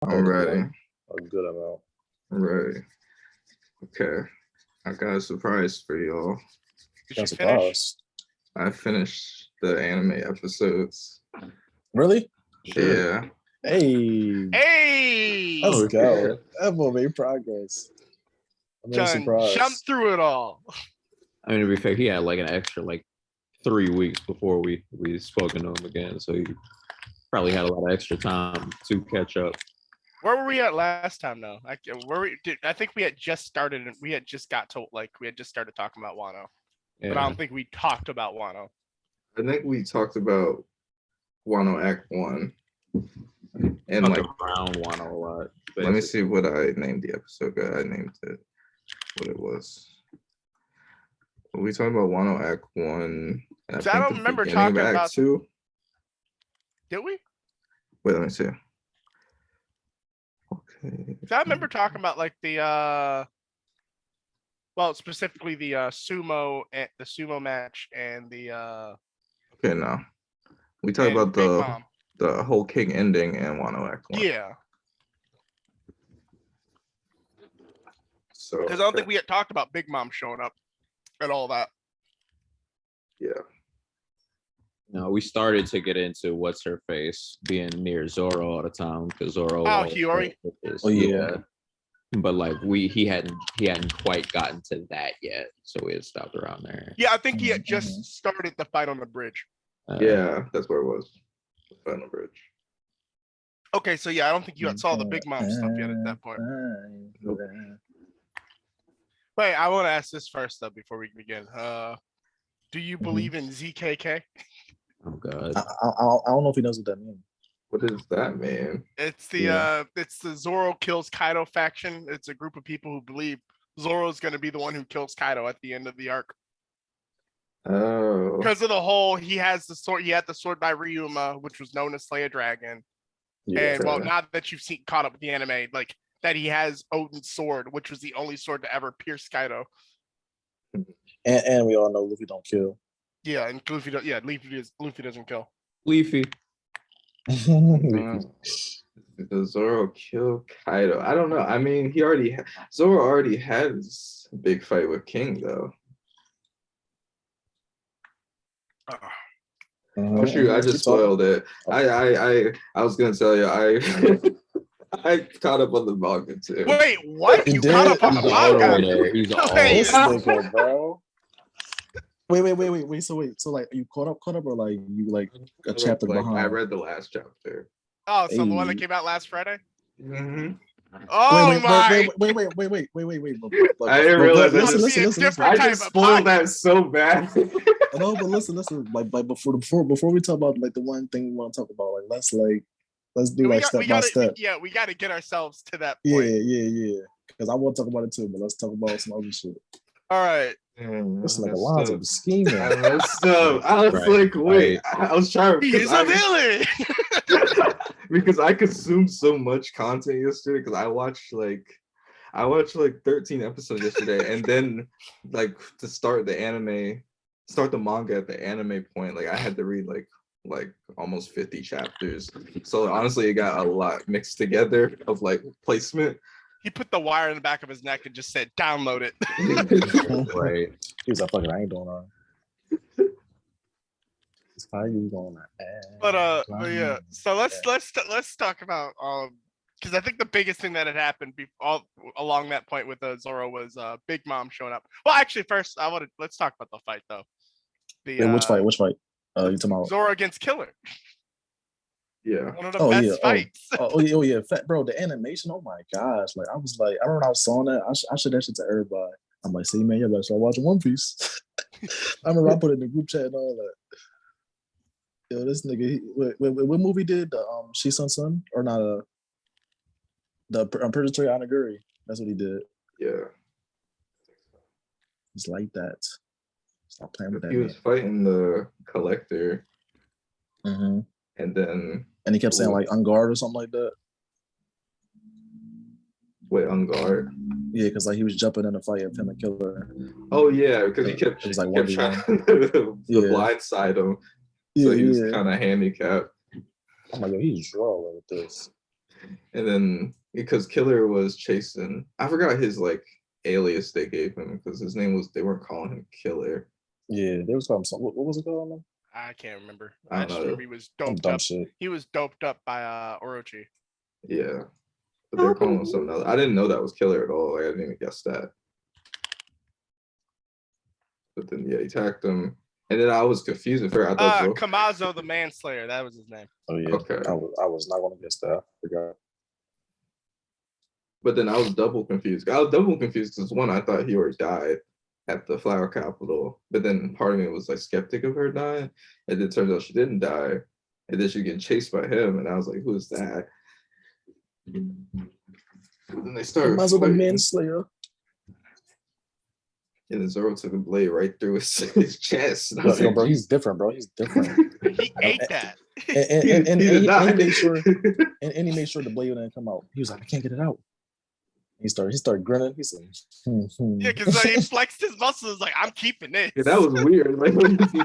I'm ready. A good amount. I'm ready. Okay. I got a surprise for y'all. Did you That's a finish? surprise. I finished the anime episodes. Really? Yeah. Hey, Hey, let's go. That boy made progress. I'm really John, surprised. jump through it all. I mean, to be fair, he had like an extra 3 weeks before we spoken to him again, so he probably had a lot of extra time to catch up. Where were we at last time? Though, I think we had just started. We had just started talking about Wano, Yeah. but I don't think we talked about Wano. I think we talked about Wano Act 1. And Talked like around Wano a lot. let me see what I named the episode. I named it what it was. Were we talking about Wano Act 1? I don't remember talking about Act 2. Did we? Wait, let me see. Okay. I remember talking about like the specifically the sumo match and the Okay, now we talked and about Big Mom. the whole King ending and Wano Act 1. Yeah, So because I don't think we had talked about Big Mom showing up and all that. Yeah. No, we started to get into what's her face being near Zoro all the time because Zoro. Hiyori? Oh, yeah. But like he hadn't quite gotten to that yet, so we had stopped around there. Yeah, I think he had just started the fight on the bridge. Yeah, that's where it was. The final bridge. Okay, so yeah, I don't think you had saw the Big Mom stuff yet at that point. Nope. Wait, I want to ask this first though before we begin. Do you believe in ZKK? Oh god. I don't know if he knows what that means. What does that mean? It's the Zoro kills Kaido faction. It's a group of people who believe Zoro's going to be the one who kills Kaido at the end of the arc. Oh. Because of the whole, he had the sword by Ryuma, which was known as Slay a Dragon. Yeah. And well, now that you've caught up with the anime, like that he has Odin's sword, which was the only sword to ever pierce Kaido. And we all know Luffy don't kill. Yeah, and Luffy doesn't kill. Leafy. Does Zoro kill Kaido? I don't know. I mean, Zoro already has a big fight with King though. Oh shoot, I just spoiled it. I was gonna tell you I caught up on the manga too. Wait, what? You caught up on the manga? He's all This nigga, bro. Wait. So like, you caught up, or like you like a chapter behind? I read the last chapter. Oh, so the one that came out last Friday? Mm-hmm. Oh my! Wait. I didn't realize that. Listen. I just spoiled that so bad. No, but listen. Like before we talk about like the one thing we want to talk about, like let's do like step by step. Yeah, we got to get ourselves to that point. Yeah. Because I want to talk about it too, but let's talk about some other shit. All right. Listen, like Alonzo was scheming. I was like, wait. I was trying. He's a villain. Because I consumed so much content yesterday. Because I watched like 13 episodes yesterday, and then like to start the manga at the anime point, like I had to read like almost 50 chapters. So honestly, it got a lot mixed together of like placement. He put the wire in the back of his neck and just said, "Download it." Right. He was like, "Fucking, I ain't doing that." How you gonna but yeah. So let's talk about because I think the biggest thing that had happened along that point with Zoro was Big Mom showing up. Well, actually, first let's talk about the fight though. Which fight? You talking about Zoro against Killer? Yeah. One of the best fights. Oh yeah. Bro, the animation, oh my gosh. Like, I was like, I remember I was on that. I should that shit to everybody. I'm like, see, man, you better start watching One Piece. I remember I put it in the group chat and all that. Yo, this nigga, what movie did Shisun or not? The Predatory Onigiri. That's what he did. Yeah. It's like that. Stop playing with that. He was fighting the collector. Mm-hmm. And he kept saying like on guard or something like that. Wait, on guard? Yeah, because like he was jumping in a fight of him and Killer. Oh yeah, because he kept trying to blindside him. So he was kind of handicapped. I'm like, yo, he's drawing with this. And then because Killer was chasing, I forgot his like alias they gave him because his name was they weren't calling him Killer. Yeah, they was calling him something. What was it called? Man? I can't remember. I I don't just know. remember he was Some doped dumb up. shit. He was doped up by Orochi. Yeah, but they're calling him something else. I didn't know that was Killer at all. Like, I didn't even guess that. But then yeah, he attacked him, and then I was confused at first. I thought so. Kamazo the Manslayer. That was his name. Oh yeah. Okay. I was not gonna guess that. I forgot. But then I was double confused. I was double confused because one, I thought he already died at the Flower Capital, but then part of me was like skeptic of her dying, and it turns out she didn't die, and then she getting chased by him, and I was like, "Who is that?" And then they started Might as well the fighting, manslayer. and then Zoro took a blade right through his chest. And I was Yo, like, bro, "Geez." he's different, bro. He's different. He ate that. And He did he not. made sure and he made sure the blade didn't come out. He was like, I can't get it out. He started grinning. He said, Yeah, because he flexed his muscles. Like, I'm keeping this. Yeah, that was weird. Like when he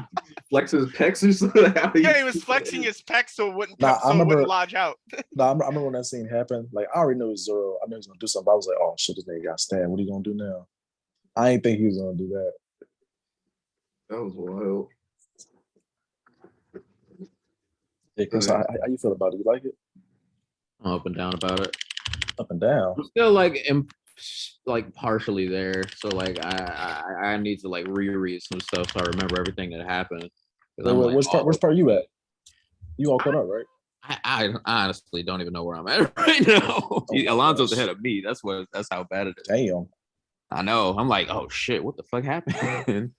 flexed his pecs or something. Yeah, he was flexing his pecs so it wouldn't Nah, it wouldn't lodge out. I remember when that scene happened. Like I already knew it was Zoro. I knew he was gonna do something. But I was like, oh shit, this nigga got stabbed. What are you gonna do now? I ain't think he was gonna do that. That was wild. Yeah, Chris, how you feel about it? You like it? I'm up and down about it. Up and down. I'm still like partially there. So like I need to like reread some stuff so I remember everything that happened. Wait, which part you at? You all caught up, right? I honestly don't even know where I'm at right now. Alonzo's gosh. ahead of me. That's how bad it is. Damn. I know. I'm like, oh shit, what the fuck happened?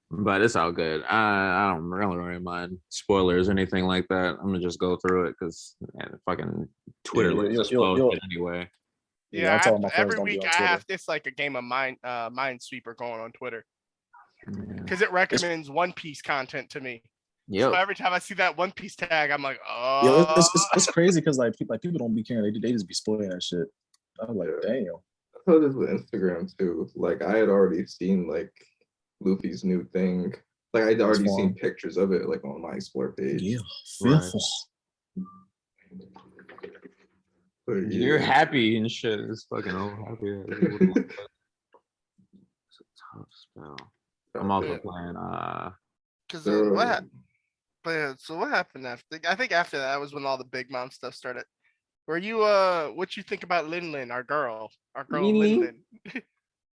But it's all good. I don't really mind spoilers or anything like that. I'm gonna just go through it because fucking Twitter you'll anyway. Yeah, I told my friends every don't be week on I Twitter. have this like a game of Minesweeper going on Twitter Yeah. because it recommends One Piece content to me. Yep. So every time I see that One Piece tag, I'm like, oh. Yo, it's crazy because like people don't be caring. They just be spoiling that shit. I'm like, damn. I thought this with Instagram too. Like I had already seen like Luffy's new thing. Like I'd already seen pictures of it like on my Explore page. Yeah, Right. fearful. But, You're yeah. happy and shit. It's fucking happy. It's a tough spell. I'm also playing Because So, But yeah, so what happened after? I think after that was when all the Big Mom stuff started. Were you what you think about Lin, our girl Lin Lin?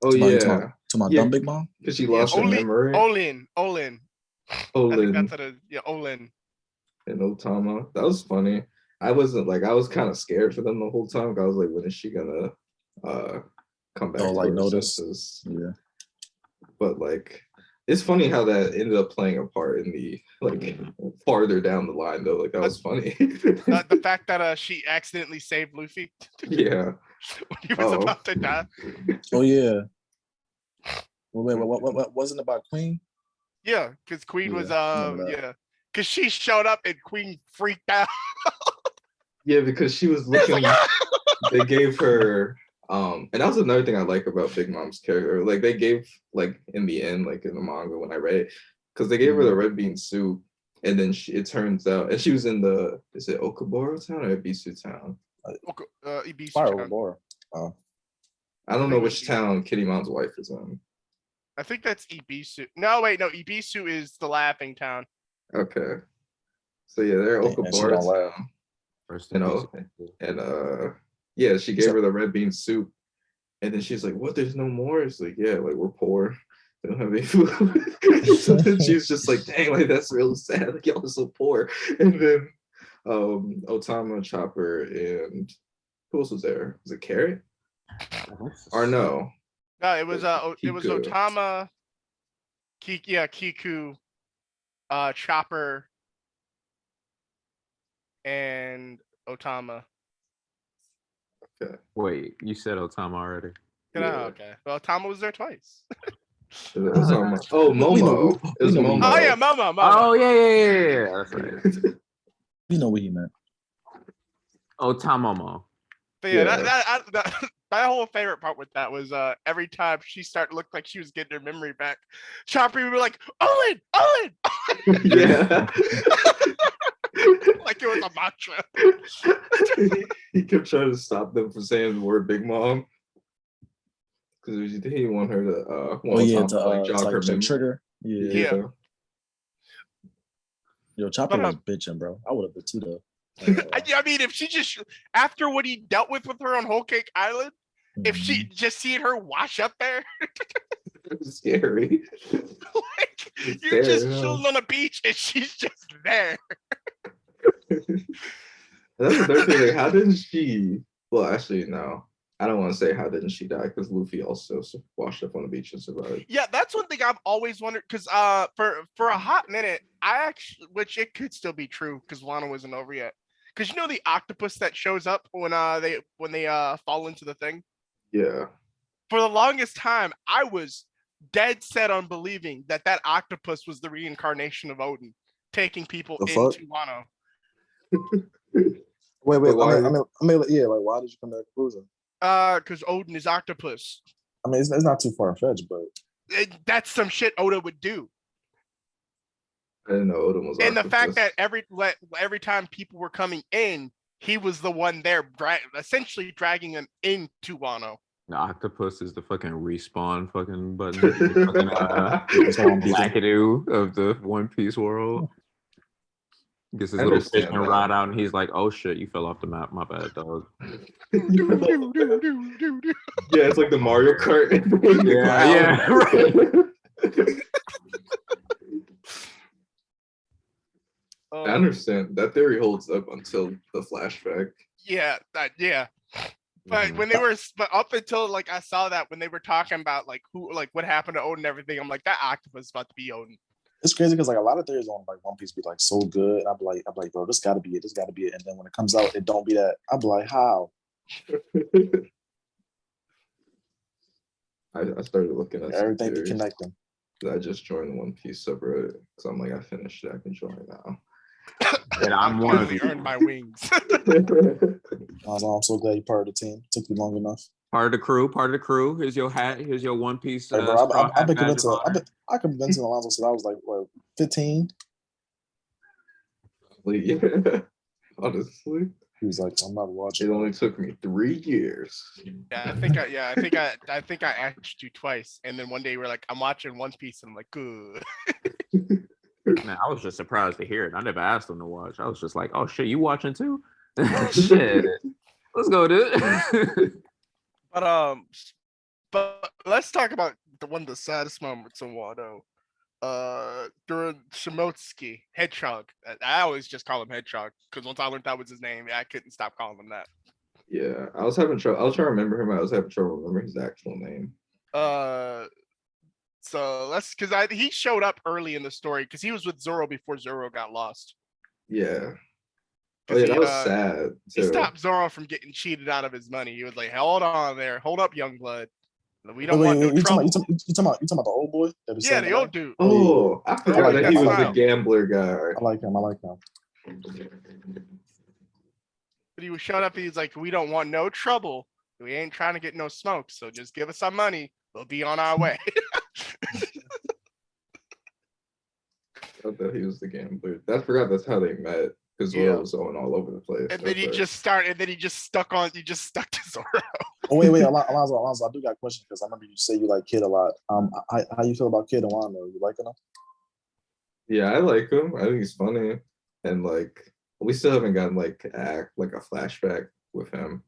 oh yeah, To my Yeah. dumb Big Mom. because she lost her memory. Olin. I think that's what it is. Yeah, Olin. And Otama. That was funny. I was kind of scared for them the whole time. I was like, when is she gonna come back to like her notice. senses? Yeah. But like it's funny how that ended up playing a part in the like farther down the line though. Like that was funny. The fact that she accidentally saved Luffy Yeah. when he was about to die. Oh yeah. Wait, what wasn't it about Queen? Yeah, because Queen was I remember that. yeah. Because she showed up and Queen freaked out. Yeah, because she was It's looking. like, They gave her and that was another thing I like about Big Mom's character. Like they gave like in the end, like in the manga when I read it, because they gave her the red bean soup, and then it turns out, and she was in is it Okaboro town or Ibisu town? Ibisu Fire town. War. I don't know which town Kitty Mom's wife is in. I think that's Ibisu. No, wait, no, Ibisu is the laughing town. Okay. So yeah, they're And she Okaboro don't laugh. town. First You know, and yeah, she gave her the red bean soup, and then she's like, "What? There's no more?" It's like, "Yeah, like we're poor. We don't have any food." So then she's just like, "Dang, like that's real sad. Like y'all are so poor." And then Otama, Chopper, and who else was there? Was it Carrot? Or no? No, it was Kiku. Otama, Kiku, Chopper, and Otama. Okay. Wait, you said Otama already. Yeah. Okay. Well, Otama was there twice. Otama. Oh, Momo. It was Momo. Oh yeah, Momo. Oh yeah. That's right. You know what he meant. Otamomo. But yeah, that my whole favorite part with that was every time she started to look like she was getting her memory back, Chopper would be like, Olin! Yeah. Like like it was a mantra. He kept trying to stop them from saying the word Big Mom because he didn't want her to jog her to memory. trigger. Yeah. Yeah. Yo, Chopper But, was bitching, bro. I would have been too though. I ain't gonna lie. I mean, if she just after what he dealt with her on Whole Cake Island, if she Mhm. just seeing her wash up there, It's scary. like It's you're just scary, chilling on a beach and she's just there. That's the third thing. Like, how didn't she? Well, actually, no. I don't want to say how didn't she die because Luffy also washed up on the beach and survived. Yeah, that's one thing I've always wondered because for a hot minute, I actually, which it could still be true because Wano wasn't over yet. Because you know the octopus that shows up when they fall into the thing. Yeah. For the longest time, I was dead set on believing that octopus was the reincarnation of Odin, taking people The fuck? into Wano. Wait. But why- I mean, yeah. Like, why did you come to that conclusion? Because Odin is octopus. I mean, it's not too far fetched, but That's some shit Oda would do. I didn't know Odin was. And the fact octopus. that every time people were coming in, he was the one there, essentially dragging them into Wano. The octopus is the fucking respawn fucking button. The fucking, That's what I'm beating. Blackadoo of the One Piece world. Gets his I little understand fishing that. rod out and he's like, oh shit, you fell off the map. My bad, dog. Yeah, it's like the Mario Kart. I understand that theory holds up until the flashback. Yeah. But Mhm. when they were, but up until like I saw that when they were talking about like what happened to Odin and everything, I'm like that octopus is about to be Odin. it's crazy because like a lot of theories on like One Piece be like so good. I'm like, bro, this gotta be it. This gotta be it. And then when it comes out, it don't be that. I'm like, how? I started looking at Everything be theories. connecting. I just joined the One Piece subreddit because I'm like, I finished it. I can join now. And I'm one of finally you. earned my wings. I'm so glad you're part of the team. Took you long enough. Part of the crew. Here's your hat. Here's your One Piece. Hey, bro, straw I've hat been badge convinced. of honor. I convinced Alonzo since I was like what 15. Yeah. Honestly, He was like, I'm not it watching. only took me 3 years. I think I asked you twice, and then one day you were like, I'm watching One Piece, and I'm like, good. Man, I was just surprised to hear it. I never asked him to watch. I was just like, oh shit, you watching too? Shit. Let's go, dude. But let's talk about one of the saddest moments in Wano. During Shimotsuki, Hedgehog. I always just call him Hedgehog because once I learned that was his name, I couldn't stop calling him that. Yeah, I was having trouble. I was trying to remember him. I was having trouble remembering his actual name. So let's because he showed up early in the story because he was with Zoro before Zoro got lost. Yeah. Oh yeah, that was sad. He Too. stopped Zoro from getting cheated out of his money. He was like, "Hold on there, hold up, young blood. We don't want no you trouble." talking about the old boy? That was Yeah, the old dude. Oh, I forgot like that he him. was I the like gambler guy. I like him. But he was showing up. He's like, "We don't want no trouble. We ain't trying to get no smoke. So just give us some money. We'll be on our way." I thought he was the gambler. I forgot that's how they met because Zoro was going all over the place. And then he just started. And then he just stuck to Zoro. Oh wait, Alonzo, I do got a question because I remember you say you like Kid a lot. How you feel about Kid and Wano? You liking him? Yeah, I like him. I think he's funny, and like we still haven't gotten like a flashback with him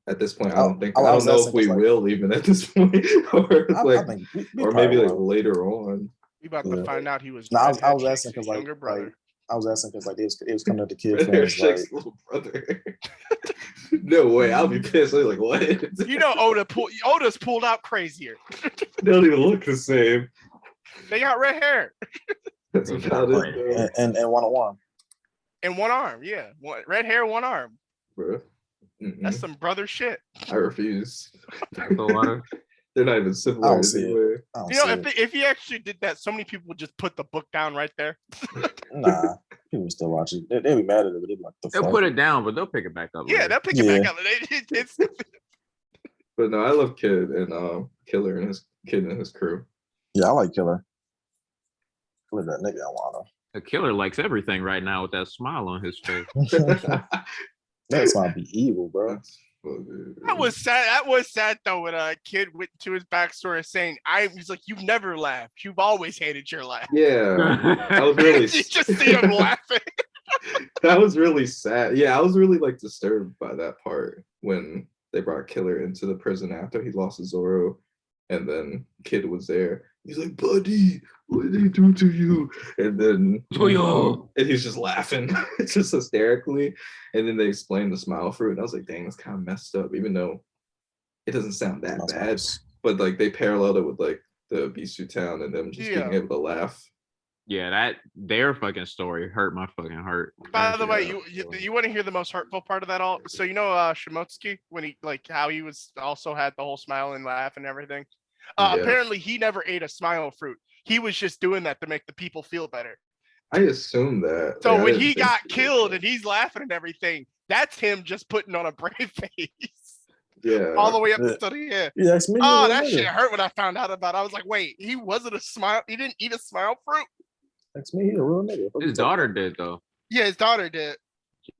at this point. I don't know if we will even at this point, or or maybe like later on. We about to find out he was. No, I was asking because like, younger brother. I was asking because like it was coming at the Kid fans like little brother. No way, I'll be pissed. I'll be like, what? You know, Oda's pulled out crazier. They don't even look the same. They got red hair. That's about it. And one-on-one. And one arm, yeah. Red hair, one arm. Bro. That's some brother shit. I refuse. That's a lot of They're not even similar anyway. You know, if he actually did that, so many people would just put the book down right there. Nah, people still watch it. They'll be mad at it, but they'll be like, they'll put it down, but they'll pick it back up. Yeah, they'll pick it back up. But no, I love Kid and Killer and his crew. Yeah, I like Killer. Killer that nigga I want The killer likes everything right now with that smile on his face. That's why I be evil, bro. That's funny. That was sad. That was sad though when a kid went to his backstory saying, he's like, you've never laughed. You've always hated your laugh. Yeah, that was really. You just see him laughing. That was really sad. Yeah, I was really like disturbed by that part when they brought Killer into the prison after he lost to Zoro, and then Kid was there. He's like, "Buddy, what did they do to you?" And then and he's just laughing, just hysterically. And then they explained the smile fruit, and I was like, "Dang, that's kind of messed up." Even though it doesn't sound that That's bad, nice. but like they paralleled it with like the Bishu Town and them just being able to laugh. Yeah, their fucking story hurt my fucking heart. By the way, Yeah. you want to hear the most hurtful part of that all? So you know Shimotsuki, when he like how he was also had the whole smile and laugh and everything. Yeah. Apparently he never ate a smile fruit. He was just doing that to make the people feel better. I assumed that. So Like, I when didn't he think got it killed was- and he's laughing and everything, that's him just putting on a brave face yeah, all the way up Yeah. to the end. Yeah, that's me. Oh, you that nigga. shit hurt when I found out about it. I was like, wait, he wasn't a smile. He didn't eat a smile fruit. That's me. He a real nigga. What you His talking daughter did though. Yeah, his daughter did.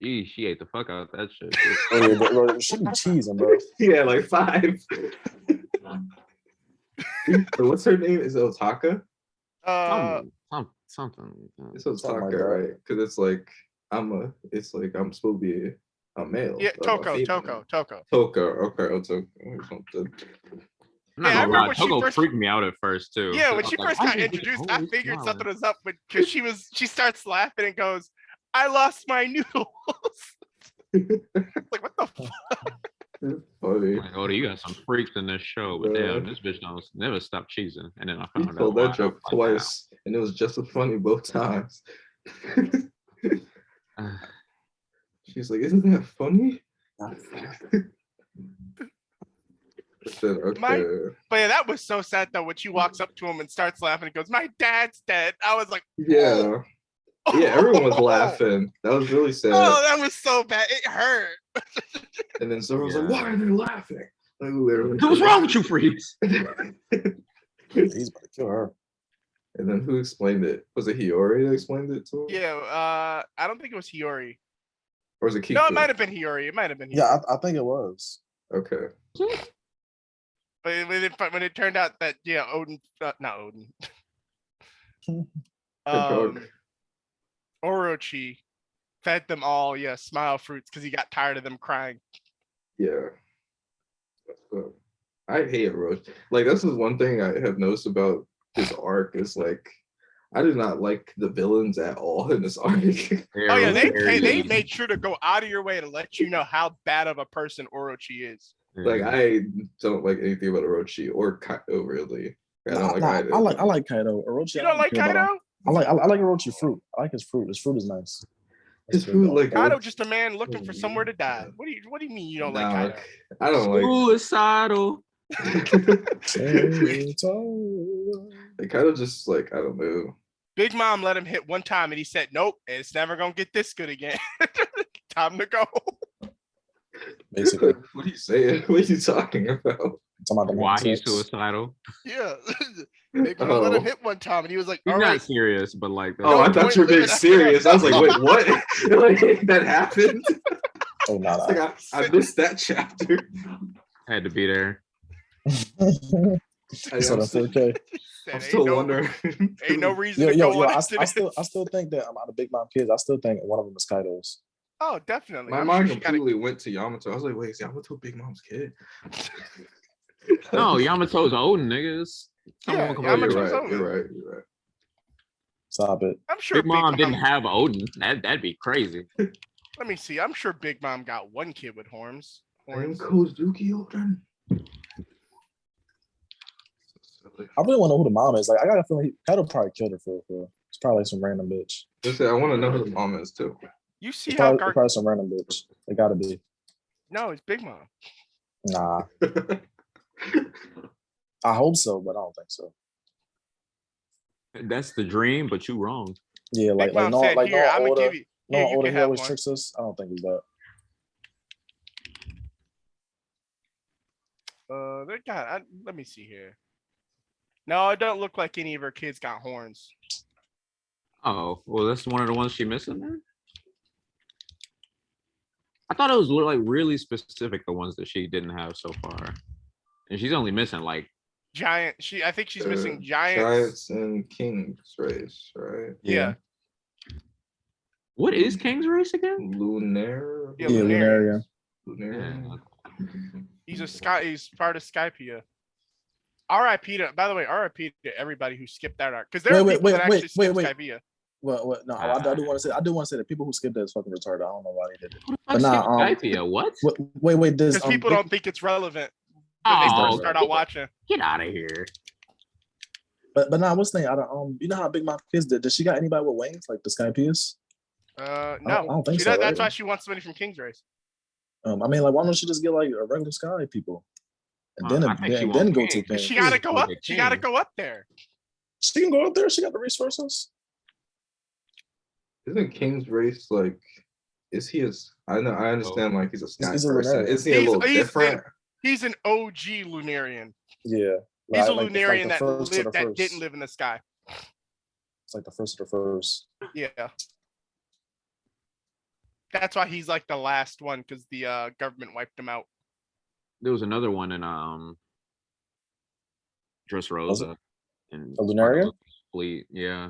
She ate the fuck out of that shit. about? Oh, yeah, bro, she be cheesing, bro. yeah, like 5. What's her name? Is it Otaka? Something. It's Something like Otaka, that. right? Because it's like I'm supposed to be a male. Yeah, or a Toko. female. Toka. Okay, Otaka or something. I'm not Yeah, I gonna remember lie, when she Togo first- freaked me out at first too. Yeah, I when was she like, first why got is this introduced, bitch I always figured smiling? something was up because she starts laughing and goes, "I lost my noodles." Like what the fuck? It's funny. Like, oh, you got some freaks in this show, but Yeah. damn, this bitch don't never stop cheesing. And then I He found out told why. that joke twice, and it was just as funny both times. She's like, "Isn't that funny?" I said, "Okay." But yeah, that was so sad though when she walks up to him and starts laughing and goes, "My dad's dead." I was like, Yeah, yeah. Everyone was laughing. That was really sad. Oh, that was so bad. It hurt. And then Zoro was like, Yeah. "Why are they laughing?" Like literally. What's wrong with you freaks? He's about to kill her. And then who explained it? Was it Hiyori that explained it to him? Yeah, I don't think it was Hiyori. Or was it Kiku? No, it might have been Hiyori. It might have been Hiyori. Yeah, I think it was. Okay. But when it turned out that Odin, not Odin, dog. Orochi fed them all smile fruits because he got tired of them crying. Yeah. I hate Orochi. Like this is one thing I have noticed about this arc is like I do not like the villains at all in this arc. Oh yeah, they made sure to go out of your way to let you know how bad of a person Orochi is. Like I don't like anything about Orochi or Kaito really. I don't like either. I like Kaido. Orochi. You don't like care about Kaido? him. I like Orochi fruit. I like his fruit. His fruit is nice. His fruit, like Kaido just a man looking for somewhere to die. What do you mean you don't like Kaido? I don't like. Suicidal. They kind of just like I don't know. Big Mom let him hit one time and he said, "Nope, it's never gonna get this good again. Time to go." Basically, What are you saying? What are you talking about? Why he's suicidal? Yeah. Big Mom let him hit one time and he was like, He's "All not right." serious, but like. Oh, I thought you were being serious. I was like, wait, what? Like that happened? Oh, no, Like, I missed that chapter. Had to be there. I'm still, 4K. I'm still wondering. Ain't no reason Yo, to yo, go yo! on I into this. still think that out of Big Mom kids, I still think one of them is Kaido's. Oh, definitely. My I'm mind sure she got completely went to Yamato. I was like, wait, is Yamato Big Mom's kid? No, Yamato's Odin, niggas. Yeah, Oh, Yamato's you're right. Odin. You're right. Stop it. I'm sure Big Mom didn't have Odin. That'd be crazy. Let me see. I'm sure Big Mom got one kid with horns. And Kozuki Odin. I really want to know who the mom is. Like, I got a feeling Kaido probably killed her for real. It's probably some random bitch. Listen, I want to know who the mom is too. You see It's how probably some random bitch. It gotta be. No, it's Big Mom. Nah, I hope so, but I don't think so. That's the dream, but you wrong. Yeah, Big Mom said, "Here, I'm gonna give you. No, Here, you Oda, can he have always one." tricks us. I don't think he's that. Let me see here. No, it don't look like any of her kids got horns. Oh, well, that's one of the ones she missing then? I thought it was like really specific, the ones that she didn't have so far. And she's only missing like Giant. I think she's missing Giants and Kings race, right? Yeah. what is King's race again? Lunar. Yeah, Yeah, Lunarian. Lunaria. He's part of Skypea. RIP to, by the way, RIP to everybody who skipped that arc. Because there are people that actually skipped Skypea. Well, no, I do want to say that people who skipped that is fucking retarded. I don't know why they did it. Who the But fuck nah, skipped Skypea? What? Wait, Because people don't think it's relevant when they first start out watching. Get out of here. But nah, what's the thing? You know how Big Mom Kids did? Does she got anybody with wings like the Skypeas? No, I don't think she so. does, that's right? why she wants somebody from King's Race. I mean, like, why don't she just get like a regular Sky people, and I think she then wants go King. to things? She gotta go up. She gotta King. go up there. She can go up there. She got the resources. Isn't King's race like? Is he as? I know. I understand. Like he's a sky He's a person. Lunarian. Is he a little different? He's an OG Lunarian. Yeah, He's a like Lunarian the first of the that first. didn't live in the sky. It's like the first of the first. Yeah. That's why he's like the last one, because the government wiped him out. There was another one in Dressrosa. In A Lunaria? Fleet, yeah.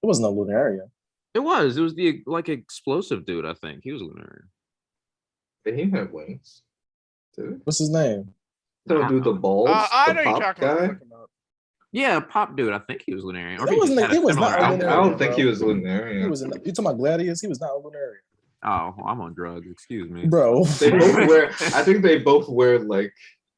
It wasn't a Lunaria. It was the like explosive dude, I think. He was Lunarian. Did he have wings? Did he? What's his name? So do the balls? I the know you're pop talking guy? about. Yeah, pop dude. I think he was Lunarian. Or It he just wasn't- had a it was similar not a I outfit. don't think bro. he was Lunarian. He was in. You talking about Gladius? He was not a Lunaria. Oh, I'm on drugs. Excuse me. Bro. They both wear. I think they both wear like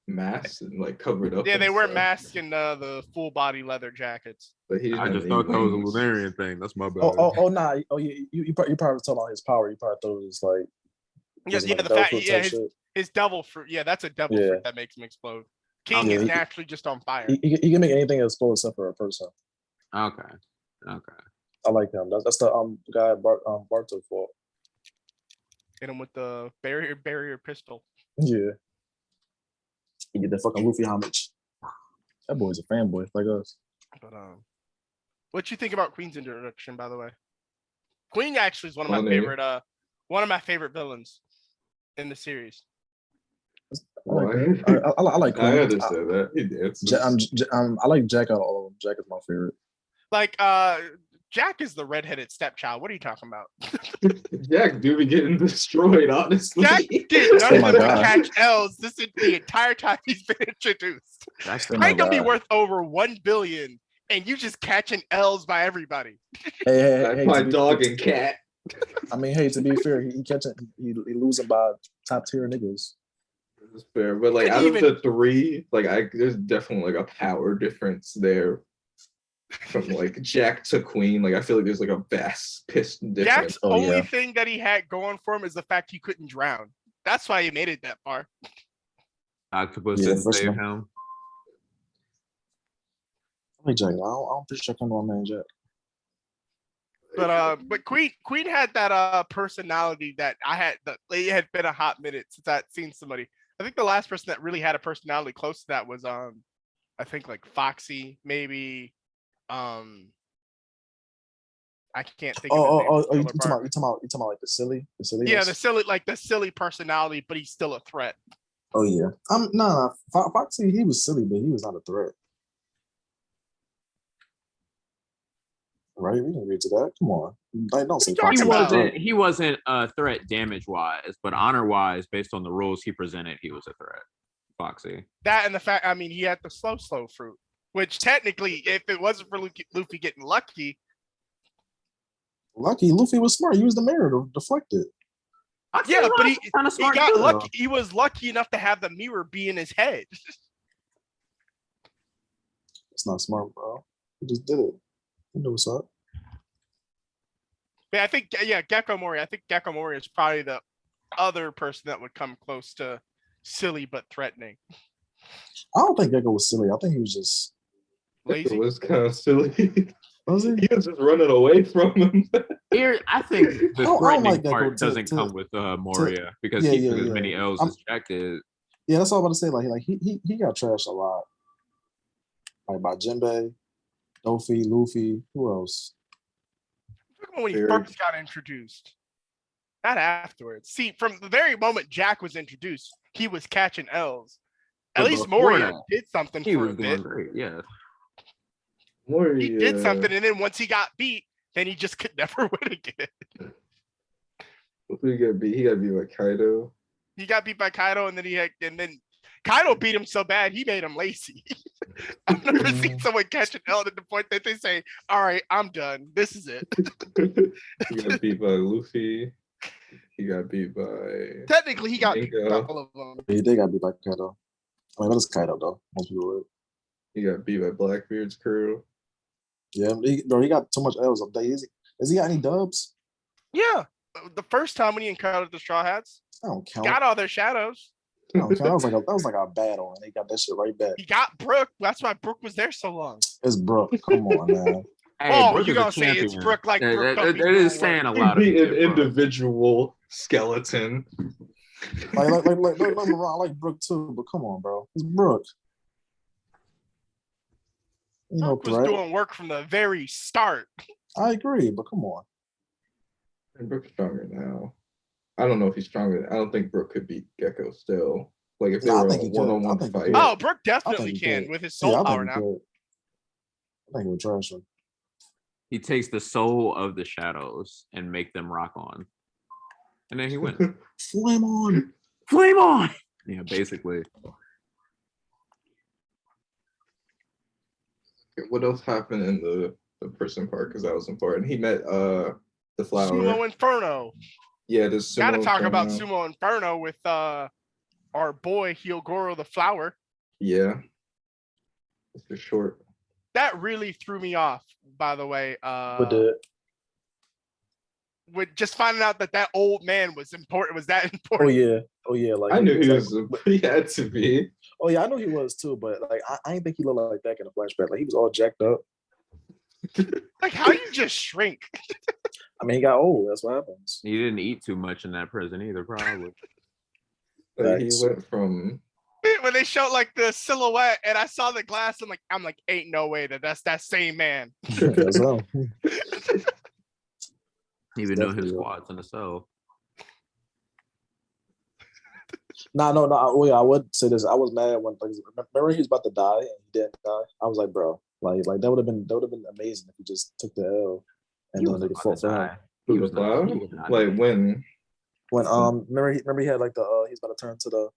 masks and like covered up. Yeah, and they wear stuff. masks and the full body leather jackets. But he didn't I have just any thought that was a wings. Lunarian thing. That's my bad. Nah. Oh, you probably talking about his power. You probably thought it was like. Yeah, like the devil fact, fruit yeah, type shit. his devil fruit. Yeah, that's a devil Yeah. fruit that makes him explode. King Yeah, is he- naturally just on fire. He can make anything explode except for a person. Okay. I like him. That's the guy Barto for. Hit him with the barrier pistol. Yeah. He get the fucking Luffy homage. That boy's a fanboy like us. But what you think about Queen's introduction, by the way? Queen actually is one of my Funny. favorite villains in the series. I like Why? that. I like Queen. I understand that. He dances. I like Jack out of all of them. Jack is my favorite. Like Jack is the redheaded stepchild. What are you talking about? Jack do be getting destroyed, honestly. Jack did Oh my nothing but God. catch L's the entire time he's been introduced. That's Oh my Might gonna be God. worth over 1 billion, and you just catching L's by everybody. Hey, My to be- dog and cat. I mean, hey, to be fair, he catching he losing by top tier niggas. That's fair, but like Could out even- of the three, like there's definitely like a power difference there. From like Jack to Queen, like I feel like there's like a vast piston difference. Jack's Oh, only yeah. thing that he had going for him is the fact he couldn't drown. That's why he made it that far. Octopus Yeah, didn't first save one. him. I like Jack. I don't think Jack on my man Jack. But Queen had that personality that I had. It had been a hot minute since I'd seen somebody. I think the last person that really had a personality close to that was I think like Foxy, maybe. I can't think. Oh, of his name. you talking about like the silly? Yeah, the silly personality, but he's still a threat. Oh yeah. No. Foxy, he was silly, but he was not a threat. Right? We can agree to that. Come on. Like, don't say What are you Foxy. talking about? He wasn't a threat damage wise, but honor wise, based on the rules he presented, he was a threat. Foxy. That and the fact, I mean, he had the slow fruit, which technically, if it wasn't for Luffy getting lucky, Lucky, Luffy was smart. He used the mirror to deflect it. Foxy yeah, was but he kinda smart got too, lucky. He was lucky enough to have the mirror be in his head. It's not smart, bro. He just did it. He knew what's up. But I think, yeah, Gecko Mori. I think Gecko Mori is probably the other person that would come close to silly but threatening. I don't think Gecko was silly. I think he was just It Lazy. was kind of silly. was he? He was just running away from him. Here, I think the I don't threatening like that part to- doesn't to- come with Moria because yeah, he yeah, took as yeah. many L's as Jack did. Yeah, that's all I'm about to say. Like he got trashed a lot. Like by Jinbei, Dofi, Luffy, who else? When he Very- first got introduced, not afterwards. See, from the very moment Jack was introduced, he was catching L's. At But least before Moria that, did something He for was a doing bit. great. Yeah. He did something, and then once he got beat, then he just could never win again. Who he got beat? He got beat by Kaido. He got beat by Kaido, and then Kaido beat him so bad he made him lazy. I've never seen someone catch an L to the point that they say, "All right, I'm done. This is it." He got beat by Luffy. He got beat by. Technically, he got beat by Mingo. all of them. He did got beat by Kaido. I mean, that is Kaido though. Most people would. He got beat by Blackbeard's crew. Yeah, he got too much L's up there. Is he got any dubs? Yeah, the first time when he encountered the Straw Hats, I don't he count. got all their shadows. I don't count. That was like a battle, and they got that shit right back. He got Brook. That's why Brook was there so long. It's Brook. Come on, man. Hey, Oh, Brook you is a gonna say it's champion. Brook like Brook don't be It is doing saying a He lot of beat an shit, bro. individual skeleton. Like, don't get me wrong, I like Brook too, but come on, bro. It's Brook. You know, Brook was doing work from the very start. I agree, but come on. And Brook's stronger now. I don't know if he's stronger. I don't think Brook could beat Gecko still. Like if they Nah, I were think a he could. one-on-one I think he fight. could. Oh, Brook I definitely think he can could. with his soul I power think he now. could. I think we're trash him. He takes the soul of the shadows and make them rock on. And then he wins. Flame on. Flame on! Yeah, basically. What else happened in the prison part? Because that was important. He met the flower. Sumo Inferno. Yeah, this Got to Sumo talk about Inferno. Sumo Inferno with our boy Hyogoro the Flower. Yeah. It's for short. That really threw me off, by the way. With the With just finding out that old man was important. Was that important? oh yeah, like I knew he like- was. He had to be. Oh yeah, I know he was too, but like I didn't think he looked like that in a flashback. Like he was all jacked up. Like how you just shrink? I mean, he got old. That's what happens. He didn't eat too much in that prison either, probably. Like, he Facts. went from. When they showed like the silhouette and I saw the glass, I'm like, ain't no way that's that same man. That's him. Even know his Definitely. squads in the cell. No. Oh yeah, I would say this. I was mad when remember he was about to die and he didn't die. I was like, bro, like that would have been amazing if he just took the L and He then was they about fought to for him. die. Who He the was not- flower? he was not Like dead. when? When remember he had like he's about to turn to the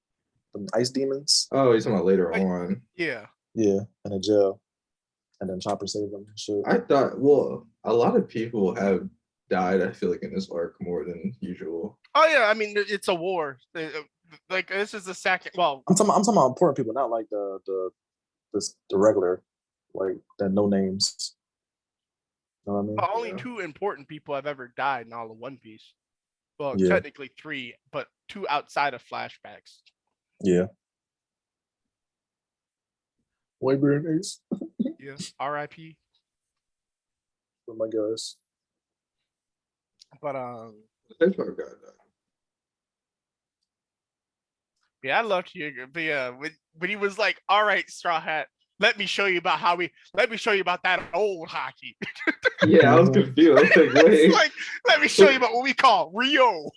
ice demons. Oh, he's talking about later Like- on. Yeah. Yeah, in a jail, and then Chopper saved them and shit. I thought. Well, a lot of people have died. I feel like in this arc more than usual. Oh yeah. I mean, it's a war. Like this is the second. Well, I'm talking about important people, not like the regular, like that no names. You know what I mean? only Yeah. 2 important people have ever died in all of One Piece. Well, Yeah. technically 3, but 2 outside of flashbacks. Yeah. Whitebeard Ace. Yeah. R.I.P. Oh my gosh. But That's what I got. yeah, I loved Hugo. But yeah, when he was like, "All right, Straw Hat, let me show you about that old hockey." Yeah, I was confused. I was like, wait. It's like, let me show you about what we call Rio.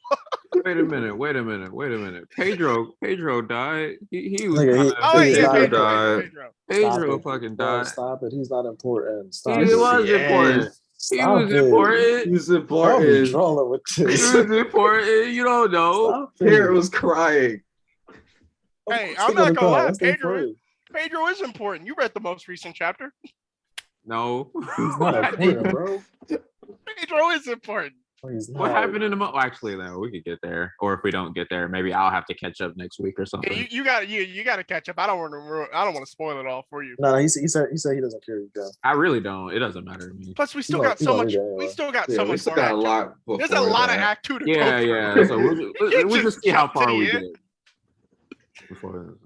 Wait a minute. Pedro died. He was Nigga, kinda- Oh yeah, Pedro Pedro, died. Pedro. Pedro Stop it. fucking Bro, died. stop it. He's not important. Stop He it. was Yes. important. He Stop was it. important. He's Y'all be important. trolling with He this. was important. You don't know. Stop Here it. was crying. Of Hey, course I'm they gonna not gonna lie, cry. That's their Pedro friend. Pedro is important. You read the most recent chapter. No. He's What not important, bro. Pedro is important. No, he's What not. happened in the month? Actually, no, we could get there. Or if we don't get there, maybe I'll have to catch up next week or Yeah, something. you got to catch up. I don't want to spoil it all for you. No, he said he doesn't care. Yeah. I really don't. It doesn't matter to me. Plus, we still gonna- got he so gonna much. read it anyway. We still got Yeah, so we much still more. got a Act lot. There's a before lot of that. Act 2 to Yeah, go yeah. through. So we'll just see how far we get before.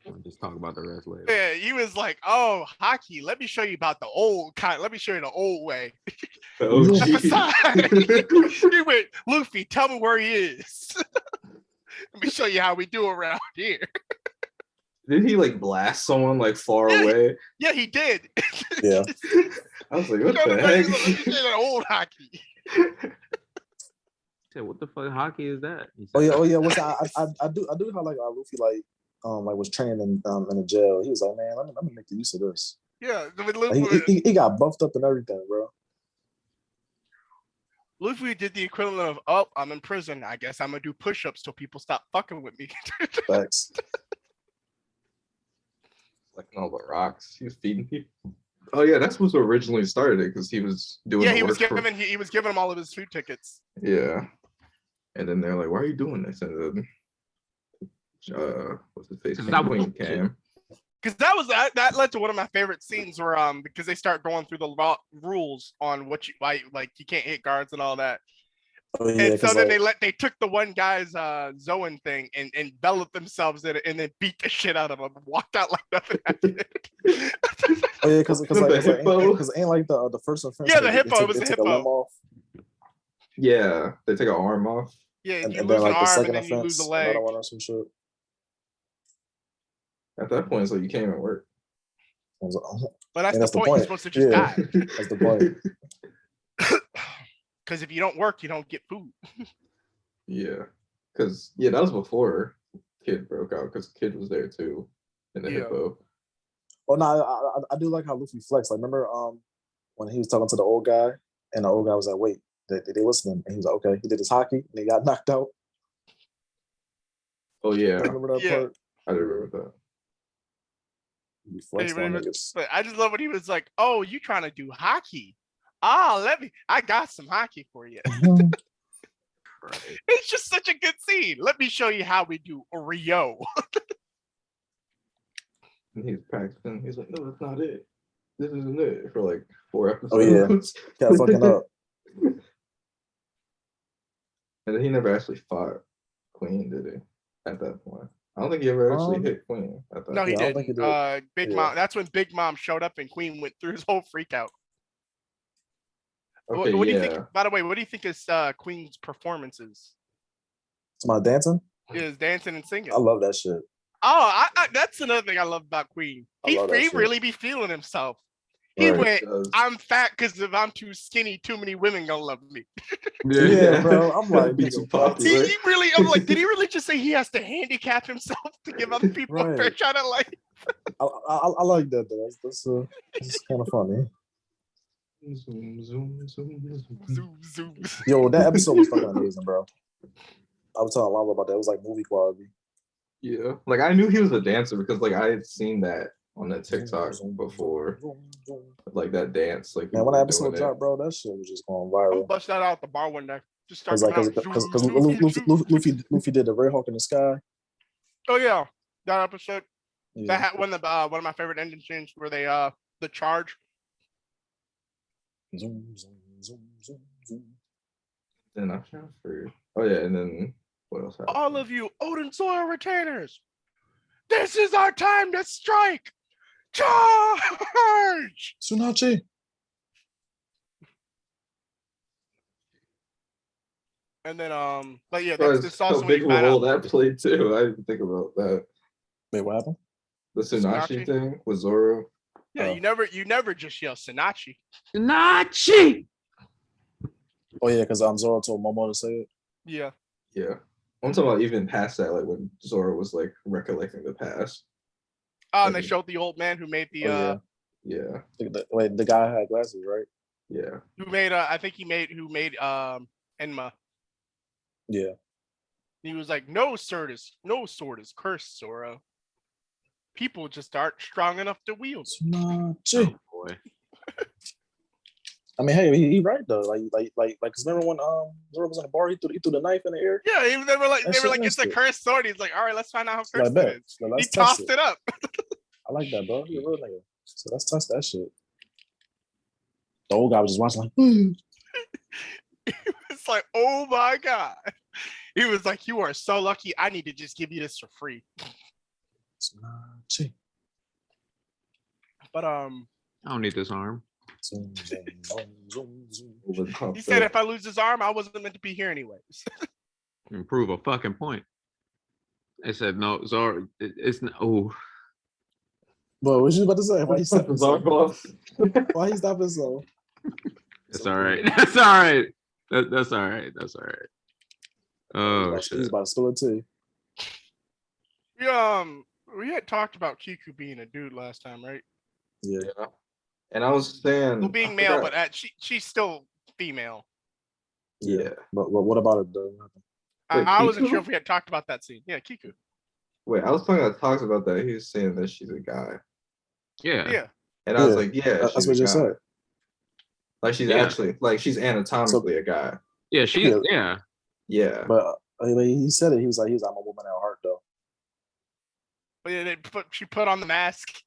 We'll just talk about the rest later. Yeah, he was like, "Oh, hockey. Let me show you about the old kind. Let me show you the old way." The OG. Besides, he went, "Luffy, tell me where he is. Let me show you how we do around here." Did he like blast someone like far Yeah. away? Yeah, he did. Yeah. I was like, what Showed the him that, heck? he's that old hockey. Said, what the fuck hockey is that? He Oh said, yeah, oh yeah. What's that? I do how like Luffy like was training in the jail. He was like, man, let me make the use of this. Yeah, Like, he got buffed up and everything, bro. Luffy did the equivalent of, oh, I'm in prison. I guess I'm gonna do push-ups till people stop fucking with me. Facts. Like all the rocks. He was feeding people. Oh yeah, that's what originally started it because he was doing Yeah, the he was work giving he was giving him all of his food tickets. Yeah. And then they're like, why are you doing this? And then what's his face? That Queen was came. Because that led to one of my favorite scenes where because they start going through the rules on what you like you can't hit guards and all that. Oh yeah, And so then like, they took the one guy's Zoan thing and enveloped themselves in it and then beat the shit out of him and walked out like nothing happened. oh yeah, because ain't like the first offense. Yeah, the hippo. It was the take a limb hippo. off. Yeah, they take an arm off. Yeah, And you then lose an like the arm and second then you lose a offense, leg. another one or some shit. At that point, so you can't even work. I was like, oh. But that's, And the point. You're supposed to just die. That's the point. Because if you don't work, you don't get food. Yeah, because that was before Kid broke out because Kid was there too in the hippo. Oh no, I do like how Luffy flexed. Like remember when he was talking to the old guy and the old guy was like, wait, they listening? And he was like, okay. He did his hockey and he got knocked out. Oh yeah, Like, remember that part? I do remember that. He flexed on niggas. But I just love when he was like, "Oh, you trying to do hockey? Ah, I got some hockey for you." It's just such a good scene. Let me show you how we do Rio. And he's practicing. He's like, "No, that's not it. This isn't it." For like 4 episodes. Oh yeah, got fucking up. And then he never actually fought Queen, did he? At that point, I don't think he ever actually hit Queen. At that No, he point. didn't. Big Mom. That's when Big Mom showed up and Queen went through his whole freak out. Okay, what do you think? By the way, what do you think is Queen's performances? It's my dancing. Is dancing and singing. I love that shit. Oh, that's another thing I love about Queen. He really be feeling himself. He went, I'm fat because if I'm too skinny, too many women gonna love me. Yeah, bro. I'm like, he really, I'm like, did he really just say he has to handicap himself to give other people a fair shot at life? I like that though. That's kind of funny. Zoom, zoom, zoom, zoom, zoom. Yo, that episode was fucking amazing, bro. I was telling Lava about that. It was like movie quality. Yeah, like I knew he was a dancer because like I had seen that on that TikTok before, like that dance. Like, man, when that episode dropped, bro, that shit was just going viral. I'm bust that out at the bar one day. Just start because Luffy did the Red Hawk in the sky. Oh yeah, that episode. Yeah. That had one of my favorite ending scenes where they the charge. Zoom, zoom, zoom, zoom, zoom. Then I'm trying to. Oh yeah, and then what else happened? All of you Odin Soil retainers, this is our time to strike. Charge! Tsunachi. And then but yeah, that's also a big role that played too. I didn't think about that. Wait, what happened? The Tsunachi thing with Zoro. Yeah, you never just yell Tsunachi. Tsunachi. Oh yeah, because Zoro told Momo to say it. Yeah. Yeah. I'm talking about even past that, like when Zoro was like recollecting the past. Oh, and they showed the old man who made the yeah. The guy had glasses, right? Yeah. Who made who made Enma. Yeah. He was like, no sword is cursed, Zoro. People just aren't strong enough to wield. Oh, boy. I mean, hey, he right though. Cause remember when Zoro was in the bar, he threw the knife in the air. Yeah, they were like, it's a cursed sword. He's like, all right, let's find out how cursed it is. He tossed it up. I like that, bro. You're a real nigga. So let's test that shit. The old guy was just watching like, He was like, oh my God. He was like, you are so lucky. I need to just give you this for free. But I don't need this arm. He said if I lose his arm, I wasn't meant to be here anyways. Improve a fucking point. They said no, Zoro. It's oh. But what you about to say? Why he stopping so? boss. Why he stopping so? It's all right. That's all right. That's all right. That's all right. Oh He's shit. about to spill it too. We had talked about Kiku being a dude last time, right? Yeah. And I was saying, Well, being male, but she's still female. Yeah. But what about it though? Wait, I wasn't Kiku? sure if we had talked about that scene. Yeah, Kiku. Wait, I was talking about talks about that. He was saying that she's a guy. Yeah. Yeah. And I was like, yeah, that's she's what a you guy. said. Like she's actually like she's anatomically a guy. Yeah, she's Yeah. But he said it. He was like, I'm a woman at heart though. But yeah, she put on the mask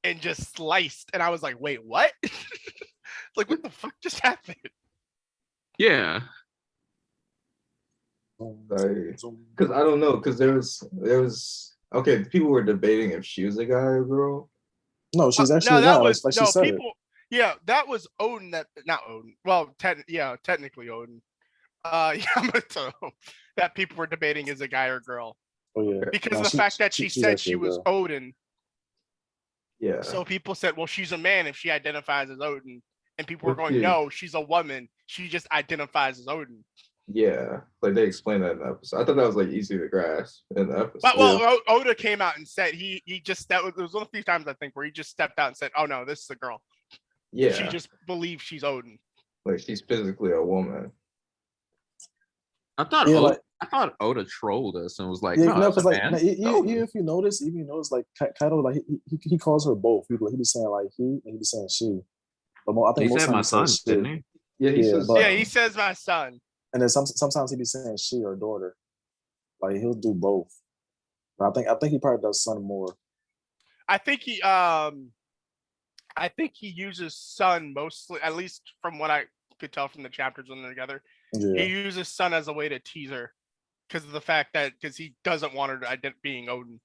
and just sliced, and I was like, wait, what? Like, what the fuck just happened? Yeah. Because I don't know, because there was okay, people were debating if she was a guy or a girl. No, she's actually no, a that guy. was like she no said people. Yeah, that was Odin. Not Odin. Well, technically Odin. Yamato. That people were debating is a guy or girl. Oh yeah. Because the fact that she said she was Odin. Yeah. So people said, well, she's a man if she identifies as Odin. And people were going, no, she's a woman. She just identifies as Odin. Yeah, like they explained that in the episode. I thought that was like easy to grasp in the episode. But well, Oda came out and said he just it was one of the few times I think where he just stepped out and said, "Oh no, this is a girl." Yeah, she just believes she's Odin. Like she's physically a woman. I thought Oda trolled us and was like, yeah, no, because like even if you notice, like Kaido, like he calls her both. He be saying like he and he be saying she. But I think he said my son, didn't he? Yeah, he says my son. And then sometimes he be saying she or daughter. Like he'll do both. But I think he probably does son more. I think he uses son mostly, at least from what I could tell from the chapters when they're together. Yeah. He uses son as a way to tease her because of the fact that he doesn't want her to being Odin.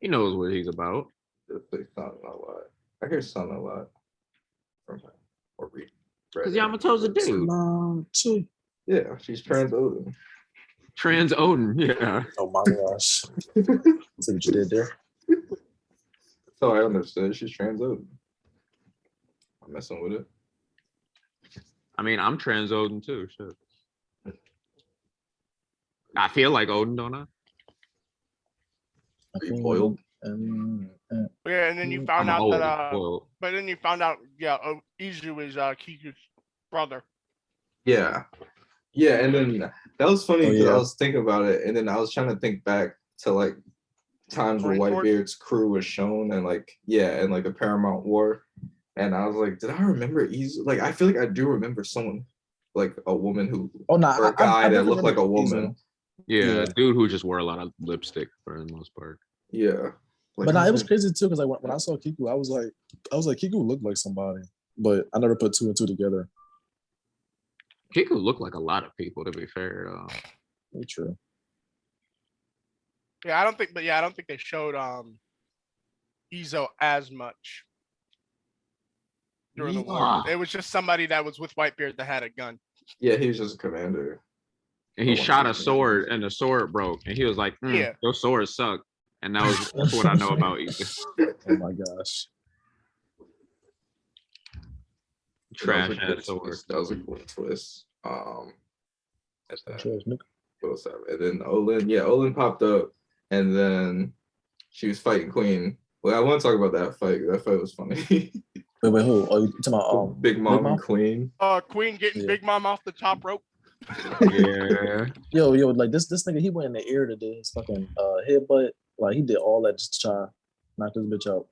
He knows what he's about. I hear son a lot from him or read. Because Yamato's a dude. Yeah, she's trans Odin. Trans Odin, yeah. Oh my gosh. See what you did there? So I understood she's trans Odin. I'm messing with it. I mean, I'm trans Odin too. Shit. I feel like Odin, don't I? Are you boiled? Yeah, and then you found out that but then you found out Izu is Kiku's brother. Yeah, and then that was funny because I was thinking about it, and then I was trying to think back to like times where Whitebeard's crew was shown, and like and like the Paramount War, and I was like, did I remember Izu? Like, I feel like I do remember someone like a woman who or a guy that looked like a woman. Yeah, dude who just wore a lot of lipstick for the most part. Yeah. Like, but it was crazy too because like when I saw Kiku, I was like Kiku looked like somebody, but I never put two and two together. Kiku looked like a lot of people, to be fair. True. Yeah, I don't think they showed Izo as much during the war. It was just somebody that was with Whitebeard that had a gun. Yeah, he was just a commander. And he shot a sword, and the sword broke, and he was like, "Those swords suck." And that's what I know about Izu. Oh my gosh. Trash ass sword. That was a cool twist. And then Olin popped up, and then she was fighting Queen. Well, I want to talk about that fight. That fight was funny. Wait, who? Oh, you talking about Big Mom and Queen? Queen getting Big Mom off the top rope. Yeah. Yo, like this nigga, he went in the air to do his fucking headbutt. Like he did all that just to try to knock this bitch out.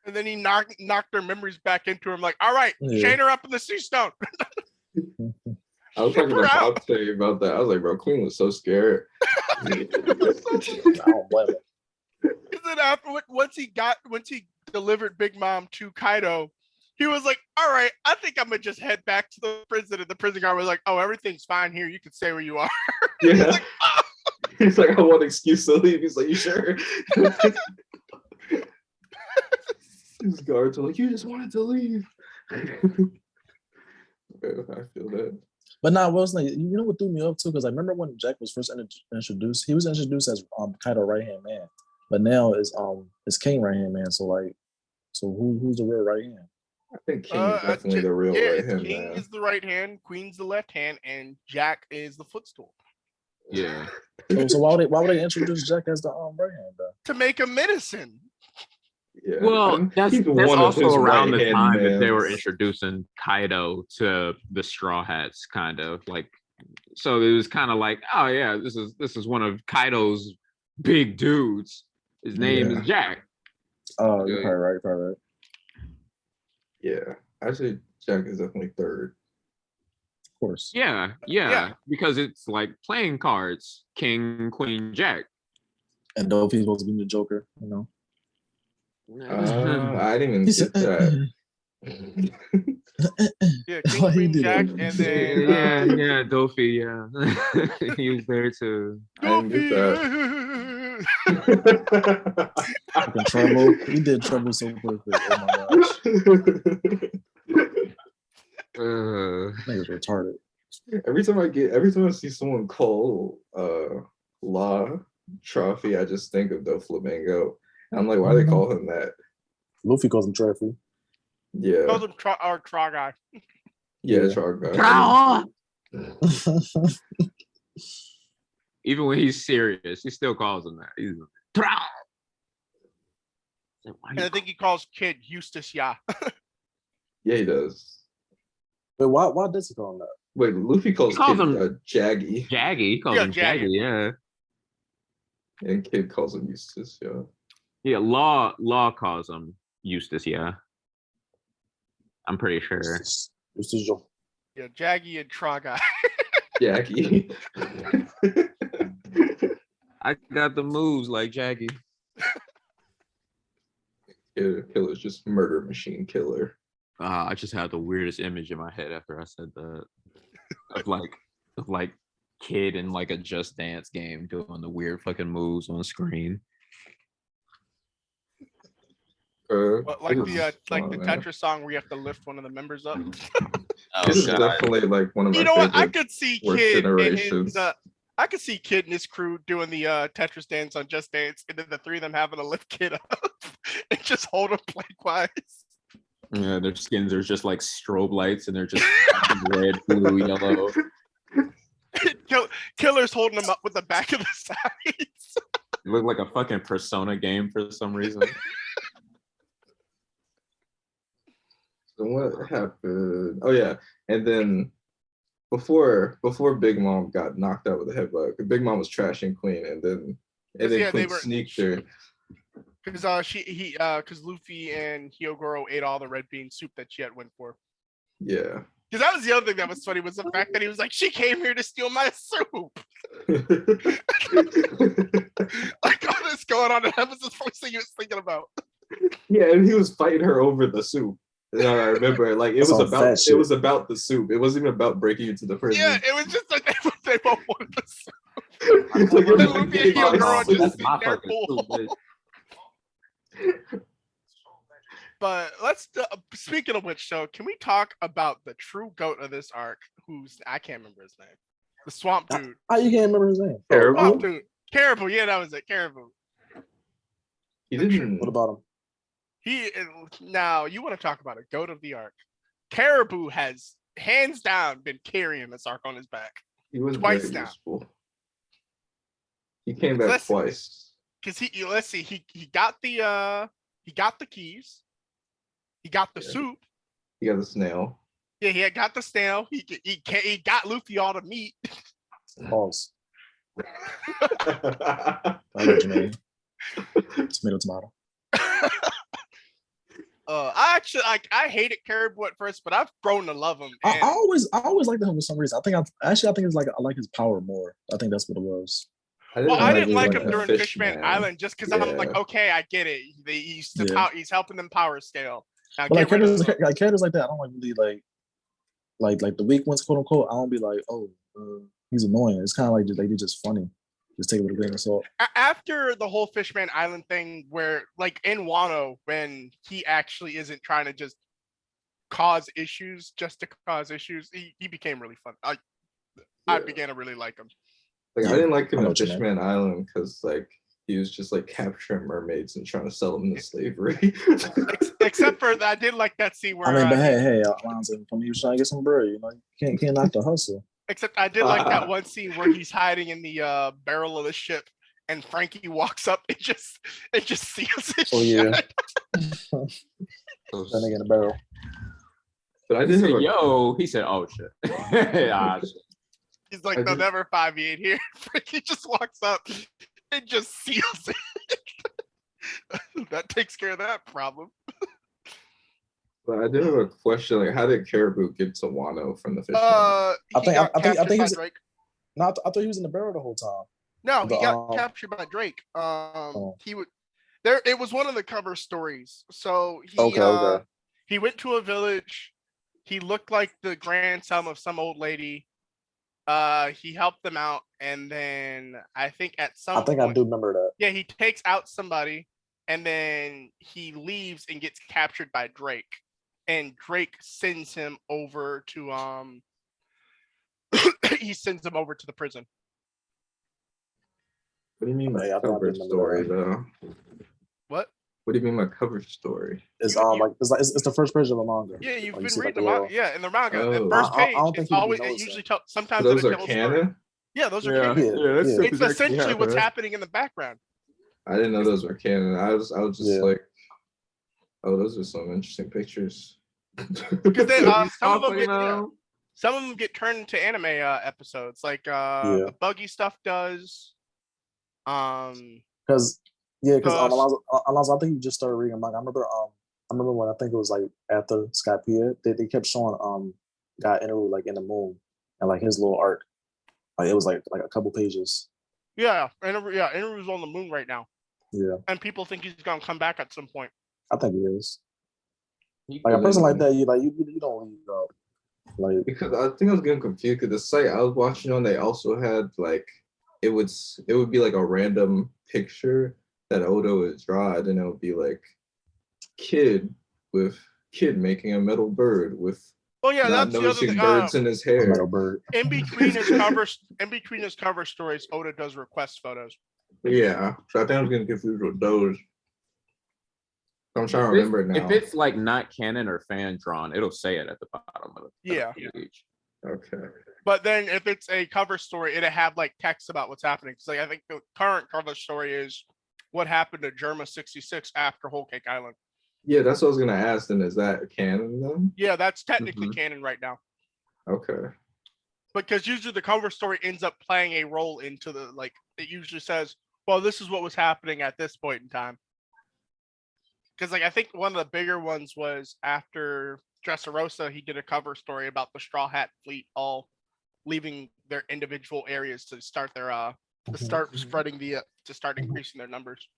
And then he knocked their memories back into him. Like, all right, chain her up in the sea stone. I was talking about today about that. I was like, bro, Queen was so scared. I don't blame him. And then once he delivered Big Mom to Kaido, he was like, all right, I think I'm gonna just head back to the prison. And the prison guard was like, oh, everything's fine here. You can stay where you are. Yeah. He's like, oh. He's like, I want an excuse to leave. He's like, you sure? His guards are like, you just wanted to leave. I feel that. But nah, well, like, you know what threw me off too? Because I remember when Jack was first introduced, he was introduced as Kaido right-hand man. But now it's King right hand man. So like, who's the real right hand? I think King is definitely the real right hand King man. is the right hand, Queen's the left hand, and Jack is the footstool. Yeah. So why would they introduce Jack as the right hand though? To make him medicine. Yeah. Well, that's he's one of also his around the right-hand time that they were mans. introducing Kaido to the Straw Hats, kind of like. So it was kind of like, oh yeah, this is one of Kaido's big dudes. His name is Jack. Oh, you're probably right. Yeah, actually, Jack is definitely third. Of course. Yeah, because it's like playing cards, King, Queen, Jack. And Dolphy's supposed to be the Joker, you know. I didn't even get that. Yeah, King, Queen, Jack, and then yeah, Dofi, yeah, he was there too. I didn't get that. Fucking Trouble, he did Trouble so perfect. Oh my gosh, niggas retarded. Every time I see someone call La Trophy, I just think of the Flamingo. I'm like, why do they call him that? Luffy calls him Trophy. Yeah. Calls him Try Guy. Yeah, Try Guy. Even when he's serious, he still calls him that. He's and I think he calls Kid Eustace, yeah. Yeah, he does. But why does he call him that? Wait, Luffy calls Kid him Jaggy. Jaggy, he calls him Jaggy, yeah. And Kid calls him Eustace, yeah. Yeah, Law calls him Eustace, yeah. I'm pretty sure. Eustace Joe. Yeah, Jaggy and Try Guy. Jaggy. I got the moves like Jaggy. Killer's just murder machine killer. I just had the weirdest image in my head after I said that. of like Kid in like a Just Dance game doing the weird fucking moves on screen. Like the Tetris song where you have to lift one of the members up. This is definitely like one of my favorite. I could see Kid generations. I could see Kid and his crew doing the Tetris dance on Just Dance, and then the three of them having to lift Kid up and just hold him likewise. Yeah, their skins are just like strobe lights, and they're just red, blue, yellow. Killer's holding him up with the back of the sides. It looked like a fucking Persona game for some reason. So what happened? Oh yeah, and then before Big Mom got knocked out with a headbutt, Big Mom was trashing Queen, and then Queen sneaked her. Because because Luffy and Hyogoro ate all the red bean soup that she had went for. Yeah. Because that was the other thing that was funny was the fact that he was like, she came here to steal my soup. Like all this going on, and that was the first thing he was thinking about. Yeah, and he was fighting her over the soup. I remember, like it was about the soup. It wasn't even about breaking into the prison. Yeah, it was just like they both wanted the soup. Like, Luffy and Hyogoro just sitting there full. But let's speaking of which, so can we talk about the true goat of this arc? I can't remember his name. The swamp dude. You can't remember his name? Swamp dude. Caribou. Yeah, that was it. Caribou. He didn't. What about him? Now you want to talk about a goat of the arc? Caribou has hands down been carrying this arc on his back. He was twice very now. Useful. He came back twice. Because he got the keys. He got the soup. He got the snail. Yeah, he had got the snail. He got Luffy all the meat. Pause. I know what you mean. Tomato. I hated Caribou at first, but I've grown to love him. I always liked him for some reason. I think it's like I like his power more. I think that's what it was. I didn't like him during Fishman Island just because I'm like, okay, I get it. He's helping them power scale. But like characters like that, I don't really like the weak ones, quote unquote. I don't be like, he's annoying. It's kind of like they're just funny. Just take it with a grain of salt. After the whole Fishman Island thing, where like in Wano, when he actually isn't trying to just cause issues just to cause issues, he became really fun. I began to really like him. Like I didn't like him in Fishman Island because like he was just like capturing mermaids and trying to sell them into slavery. Except for I did like that scene where I mean, but hey, Alonzo, when you was trying to get some bread, you know, you can't knock the hustle. Except I did like that one scene where he's hiding in the barrel of the ship, and Frankie walks up and just seals it. Oh yeah, shut. that nigga in the barrel. But I He did said, have a, "Yo," he said, "Oh shit." Ah, shit. He's like, I they'll did- never find me in here. Frankie just walks up and just seals it. That takes care of that problem. but I did have a question. Like, how did Caribou get to Wano from the fish? He I think captured he by was. Drake. No, I thought he was in the barrel the whole time. No, he got The, captured by Drake. Oh. He would there. It was one of the cover stories. So he Okay. he went to a village. He looked like the grandson of some old lady. He helped them out, and then I think at some I think point, I do remember that. yeah, he takes out somebody, and then he leaves and gets captured by Drake, and Drake sends him over to he sends him over to the prison. What do you mean by Yeah, I thought I cover remember story that. though? What? What do you mean by cover story? It's You- like it's the first page of the manga. Yeah, you've Like, you been see, like, reading the the little- manga. Yeah, in the manga, Oh. the first I page, don't think it's you always notice it usually that. tells. So Sometimes those it are tells a story. canon? Yeah, those are Yeah, canon. Yeah, that yeah. stuff It's is actually essentially what's happening. happening in the background. I didn't know those were canon. I was just Yeah. like, oh, those are some interesting pictures. Because they, some of them Also, get some of them get turned into anime episodes, like the buggy stuff does. Because Cause- Alonzo, I think you just started reading manga. I remember when I think it was like after Skypiea, they kept showing guy interlude like in the moon and like his little art. Like it was like a couple pages. Yeah, Inaru's on the moon right now, Yeah, and people think he's gonna come back at some point. I think he is. He- Like a person like then- that, you don't leave up. Like Because I think I was getting confused because the site I was watching on, they also had like it would be like a random picture that Oda would draw, and it would be like kid making a metal bird with Oh yeah, not that's the other noticing thing. birds in his hair. metal bird. In between his cover stories, Oda does request photos. Yeah, so I think I was getting confused with those. I'm trying to If remember it's- now. If it's like not canon or fan drawn, it'll say it at the bottom of the Yeah. page. Okay. But then if it's a cover story, it'll have like text about what's happening. Because like, I think the current cover story is what happened to Germa 66 after Whole Cake Island. Yeah, that's what I was gonna ask. Then is that canon then? Yeah, that's technically Mhm. canon right now. Okay. Because usually the cover story ends up playing a role into the like it usually says, well, this is what was happening at this point in time. Because like I think one of the bigger ones was after Dressrosa, he did a cover story about the Straw Hat Fleet all leaving their individual areas to start their to start spreading the to start increasing their numbers.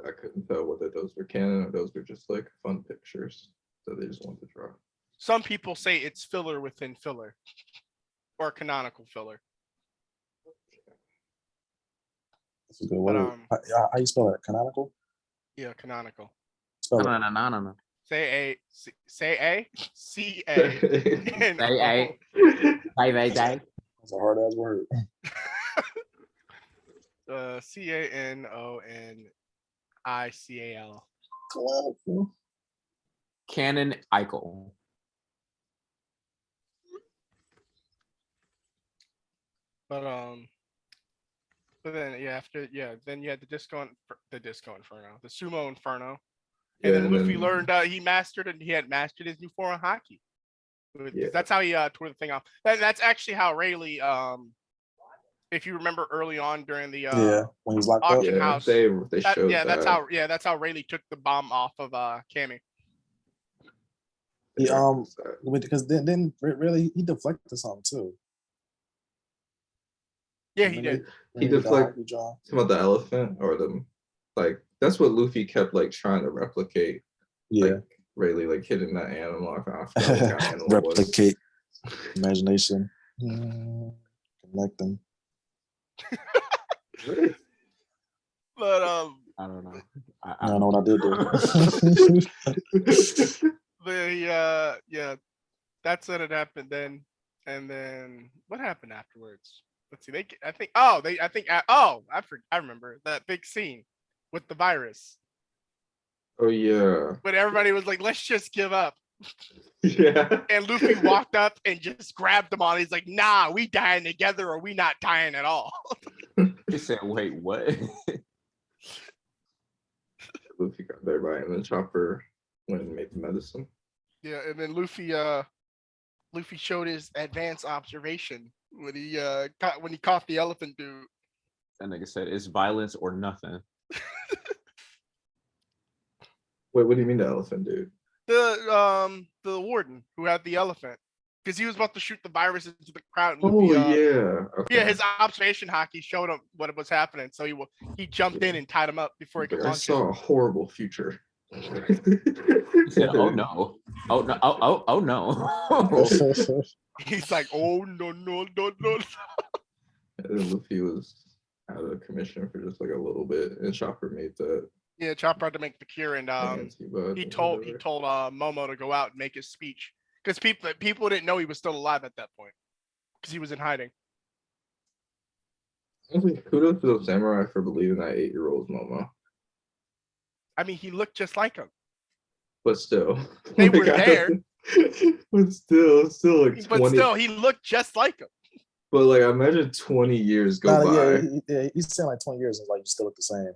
I couldn't tell whether those were canon or those were just like fun pictures that they just wanted to draw. Some people say it's filler within filler, or canonical filler. That's a good But word. How you spell it? Canonical? yeah, canonical. Spell it. No. Say A C A. Say A. Say. That's a hard ass word. CANONICAL. Canonical. Canon Eichel. But then then you had the Disco Inferno, the Sumo Inferno, and then Luffy learned he had mastered his new form of hockey. Yeah. That's how he tore the thing off. That's actually how Rayleigh, if you remember early on during the when he was locked up. auction Yeah, house. they showed that. That's how Rayleigh took the bomb off of Cammy. He because then really he deflected something too. Yeah, he did. He deflected about the elephant or like that's what Luffy kept like trying to replicate. Yeah. Like, really like hitting that animal. I forgot what kind of animal it was. Replicate imagination. Connect them. But I don't know. I don't know what I did there. yeah, that's what had happened then. And then what happened afterwards? Let's see. I remember that big scene with the virus Oh yeah. when everybody was like, "Let's just give up." Yeah. And Luffy walked up and just grabbed them all. He's like, "Nah, we dying together, or we not dying at all." He said, "Wait, what?" Luffy got there by, and then Chopper went and made the medicine. Yeah, and then Luffy showed his advanced observation when he caught the elephant dude. That nigga said, "It's violence or nothing." Wait, what do you mean the elephant dude? The warden who had the elephant, because he was about to shoot the virus into the crowd. And Oh Luffy, yeah. Okay. yeah, his observation hockey showed him what was happening, so he jumped in and tied him up before he could I launch saw it. a horrible future. He said, "Oh no, oh no, oh no." He's like, "Oh no, no, no, no." And then Luffy was out of commission for just like a little bit, and Chopper made that Yeah, Chopper had to make the cure, and antibody. he told Momo to go out and make his speech, because people didn't know he was still alive at that point because he was in hiding. Honestly, kudos to those samurai for believing that 8-year-old Momo. I mean, he looked just like him. But still, They were there. But still like 20. But still, he looked just like him. But like, imagine 20 years go by. Yeah, he's saying like 20 years, and like you still look the same.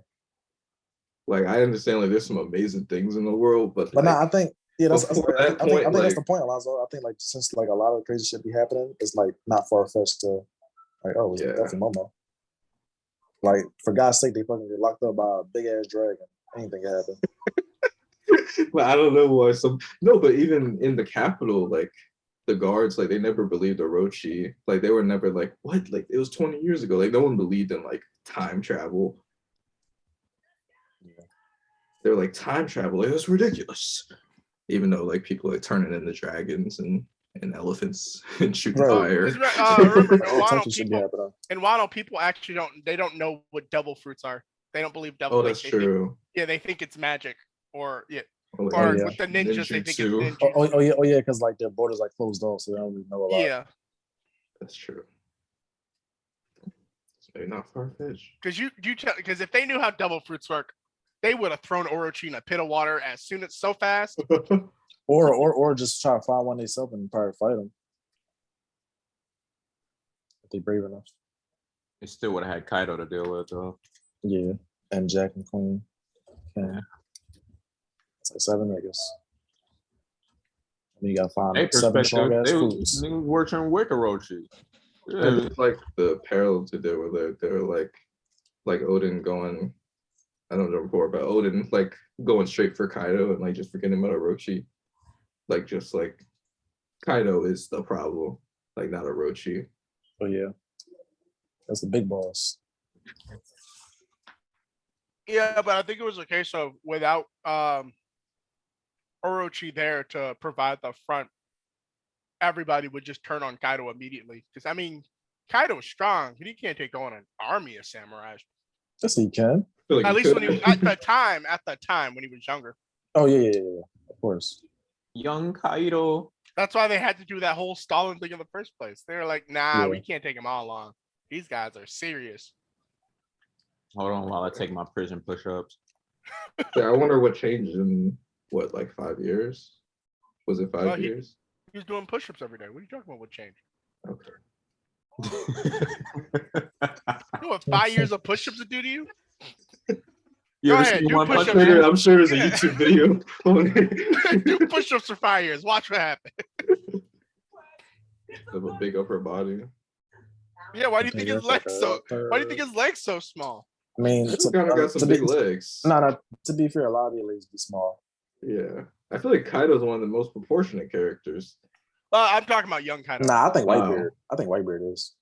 Like, I understand like there's some amazing things in the world, but But like, no, I think that's I before that think point, that's the like- point, Alonzo. I think like since like a lot of crazy shit be happening, it's like not far fetched to like, oh, it's Yeah. definitely Momo. Like, for God's sake, they fucking get locked up by a big ass dragon. Anything can happen. but I don't know why but even in the capital, like the guards, like they never believed Orochi. Like they were never like, what? Like it was 20 years ago. Like no one believed in like time travel. Yeah. They were like, time travel, like that's ridiculous. Even though like people like turning into dragons and elephants and shooting Right. fire. Remember, All types of shit be happening. in Wano, people actually don't know what devil fruits are. They don't believe devil. Oh, that's true. They think it's magic, or yeah. with the ninjas, they think it's Ninjutsu. ninjutsu. Oh yeah, because like their borders like closed off, so they don't really know a lot. Yeah, That's true. It's maybe not far fetched. because if they knew how devil fruits work, they would have thrown Orochi in a pit of water so fast. Or just try to find one themselves and probably fight them. If they brave enough. They still would have had Kaido to deal with, though. Yeah. And Jack and Queen. Yeah. It's like 7 niggas. And you gotta find Hey, like 7 strong ass they fools. was working with Orochi. And Yeah. it's like the parallel to there where they're like Odin going, I don't know before, but Odin like going straight for Kaido and like just forgetting about Orochi. Like just like Kaido is the problem, like not Orochi. Oh yeah. That's the big boss. Yeah, but I think it was a case of without Orochi there to provide the front, everybody would just turn on Kaido immediately. Because I mean, Kaido is strong, but he can't take on an army of samurais. Yes, he can. I feel like At he least when could. he at the time when he was younger. Oh yeah. Of course. Young Kaido. That's why they had to do that whole Stalin thing in the first place. They were like, nah, Yeah. we can't take them all on. These guys are serious. Hold on while I take my prison push-ups. Yeah, I wonder what changed in what, like 5 years? Was it 5 Well, years? He was doing push-ups every day. What are you talking about? What changed? Okay. You know what 5 years of push-ups would do to you? You Go ever ahead, seen do One Punch push-ups, Man? man. I'm sure there's a Yeah. YouTube video. Do push-ups for 5 years. Watch what happens. Of a big upper body. Yeah, why do you think Yeah, his legs Why do you think his legs so small? I mean, He's kind of got some big legs. No, to be fair, a lot of the legs be small. Yeah. I feel like Kaido's one of the most proportionate characters. I'm talking about young Kaido. Nah, I think Wow. Whitebeard. I think Whitebeard is.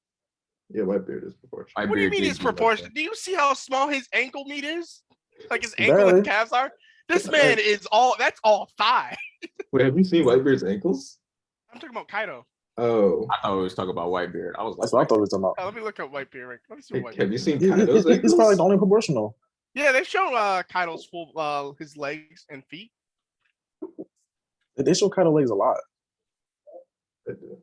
Yeah, Whitebeard is proportionate. What do you mean Whitebeard he's did do that proportionate? thing. Do you see how small his ankle meat is? Like his ankle Barely. and calves are? This man is that's all thigh. Wait, have you seen Whitebeard's ankles? I'm talking about Kaido. Oh. I thought we was talking about Whitebeard. I was That's like, what I thought we were talking about. Let me look up Whitebeard. Let me see Hey, what have Whitebeard. you seen He's Kaido's ankles? probably the only proportional. Yeah, they've shown Kaido's full his legs and feet. They show Kaido legs a lot. They do.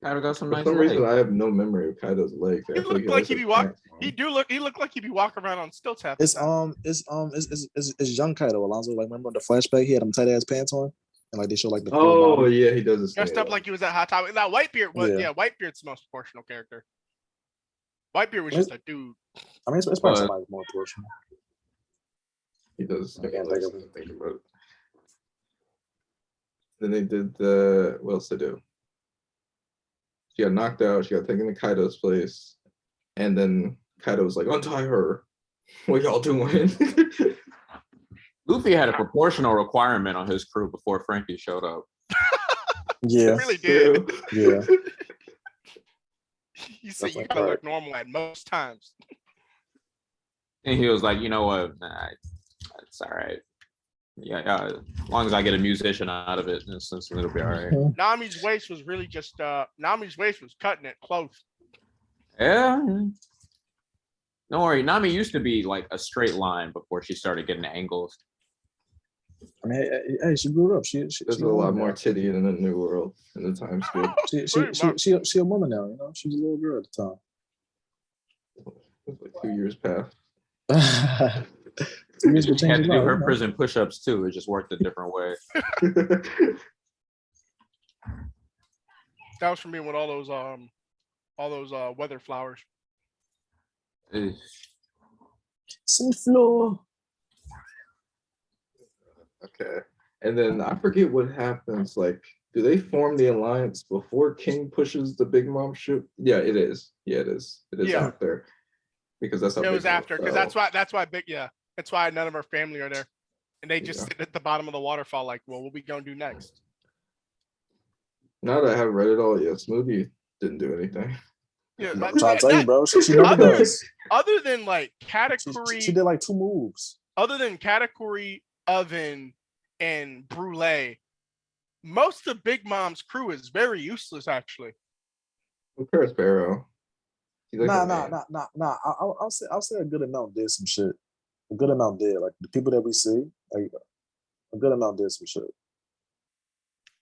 Kaido got some For nice some reason, legs. I have no memory of Kaido's legs. I He feel like looked like he'd be walking. He looked like he'd be walking around on stilts half the time. It's young Kaido, Alonzo. Like, remember the flashback? He had them tight ass pants on, and like they show like the full Oh body. yeah, he does this Dressed thing. up like he was at Hot Topic. Now Whitebeard was Yeah. Whitebeard's the most proportional character. Whitebeard was just a dude. I mean, it's probably somebody more proportional. He does. I can't think of it. Think about it. Then they did the what else they do? She got knocked out. She got taken to Kaido's place, and then Kaido was like, "Untie her." What y'all doing? Luffy had a proportional requirement on his crew before Frankie showed up. Yeah, He really did. yeah. He said you Definitely gotta look correct. normal at most times. And he was like, you know what? Nah, it's all right. Yeah, as long as I get a musician out of it, it'll be all right. Nami's waist was really just Nami's waist was cutting it close. Yeah. Don't worry, Nami used to be like a straight line before she started getting angles. I mean, hey, she grew up. She There's a lot more titty in the new world in the time skip. She a woman now. You know, she was a little girl at the It's like 2 years past. time. She had to do her prison push-ups too. It just worked a different way. That was for me with all those weather flowers. Ugh. Sunflower. Okay. And then I forget what happens. Like, do they form the alliance before King pushes the Big Mom ship? Yeah, it is. Yeah, it is. It is Yeah. after. Because that's how It Big was Mom after because fell. that's why none of our family are there, and they just Yeah. sit at the bottom of the waterfall like, well, what we gonna do next? Now that I have read it all, yeah, Smoothie didn't do anything. Yeah, I'm like, trying to tell you, bro. She never other, does. other than like She Katakuri, did like 2 moves. other than Katakuri, Oven, and Brule, most of Big Mom's crew is very useless actually. Well, Paris Barrow. He's like a man. Nah. I'll say a good amount did some shit. A good amount did. Like the people that we see, like a good amount did some shit.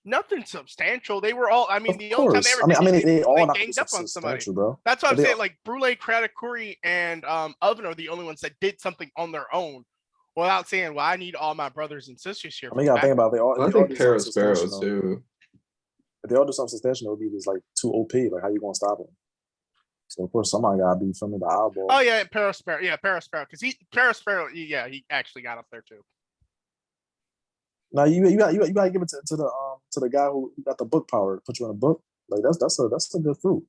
Nothing substantial. They were all. I mean, Of the only time course. they ever I mean, did they all they not ganged up on somebody. substantial, bro. That's what I'm They saying. all- Like Brule, Katakuri, and Oven are the only ones that did something on their own, without saying, "Well, I need all my brothers and sisters here." I mean, you gotta think about it. They all. I They all think do something Paris Barrow substantial. too. If they all do something substantial, it would be just like too OP. Like, how you gonna stop them? So of course, somebody gotta be from the eyeball. Oh yeah, Paris Sparrow. Yeah, Paris Sparrow. Because Paris Sparrow. Yeah, he actually got up there too. Now you gotta give it to the guy who got the book power to put you in a book. Like that's a good fruit.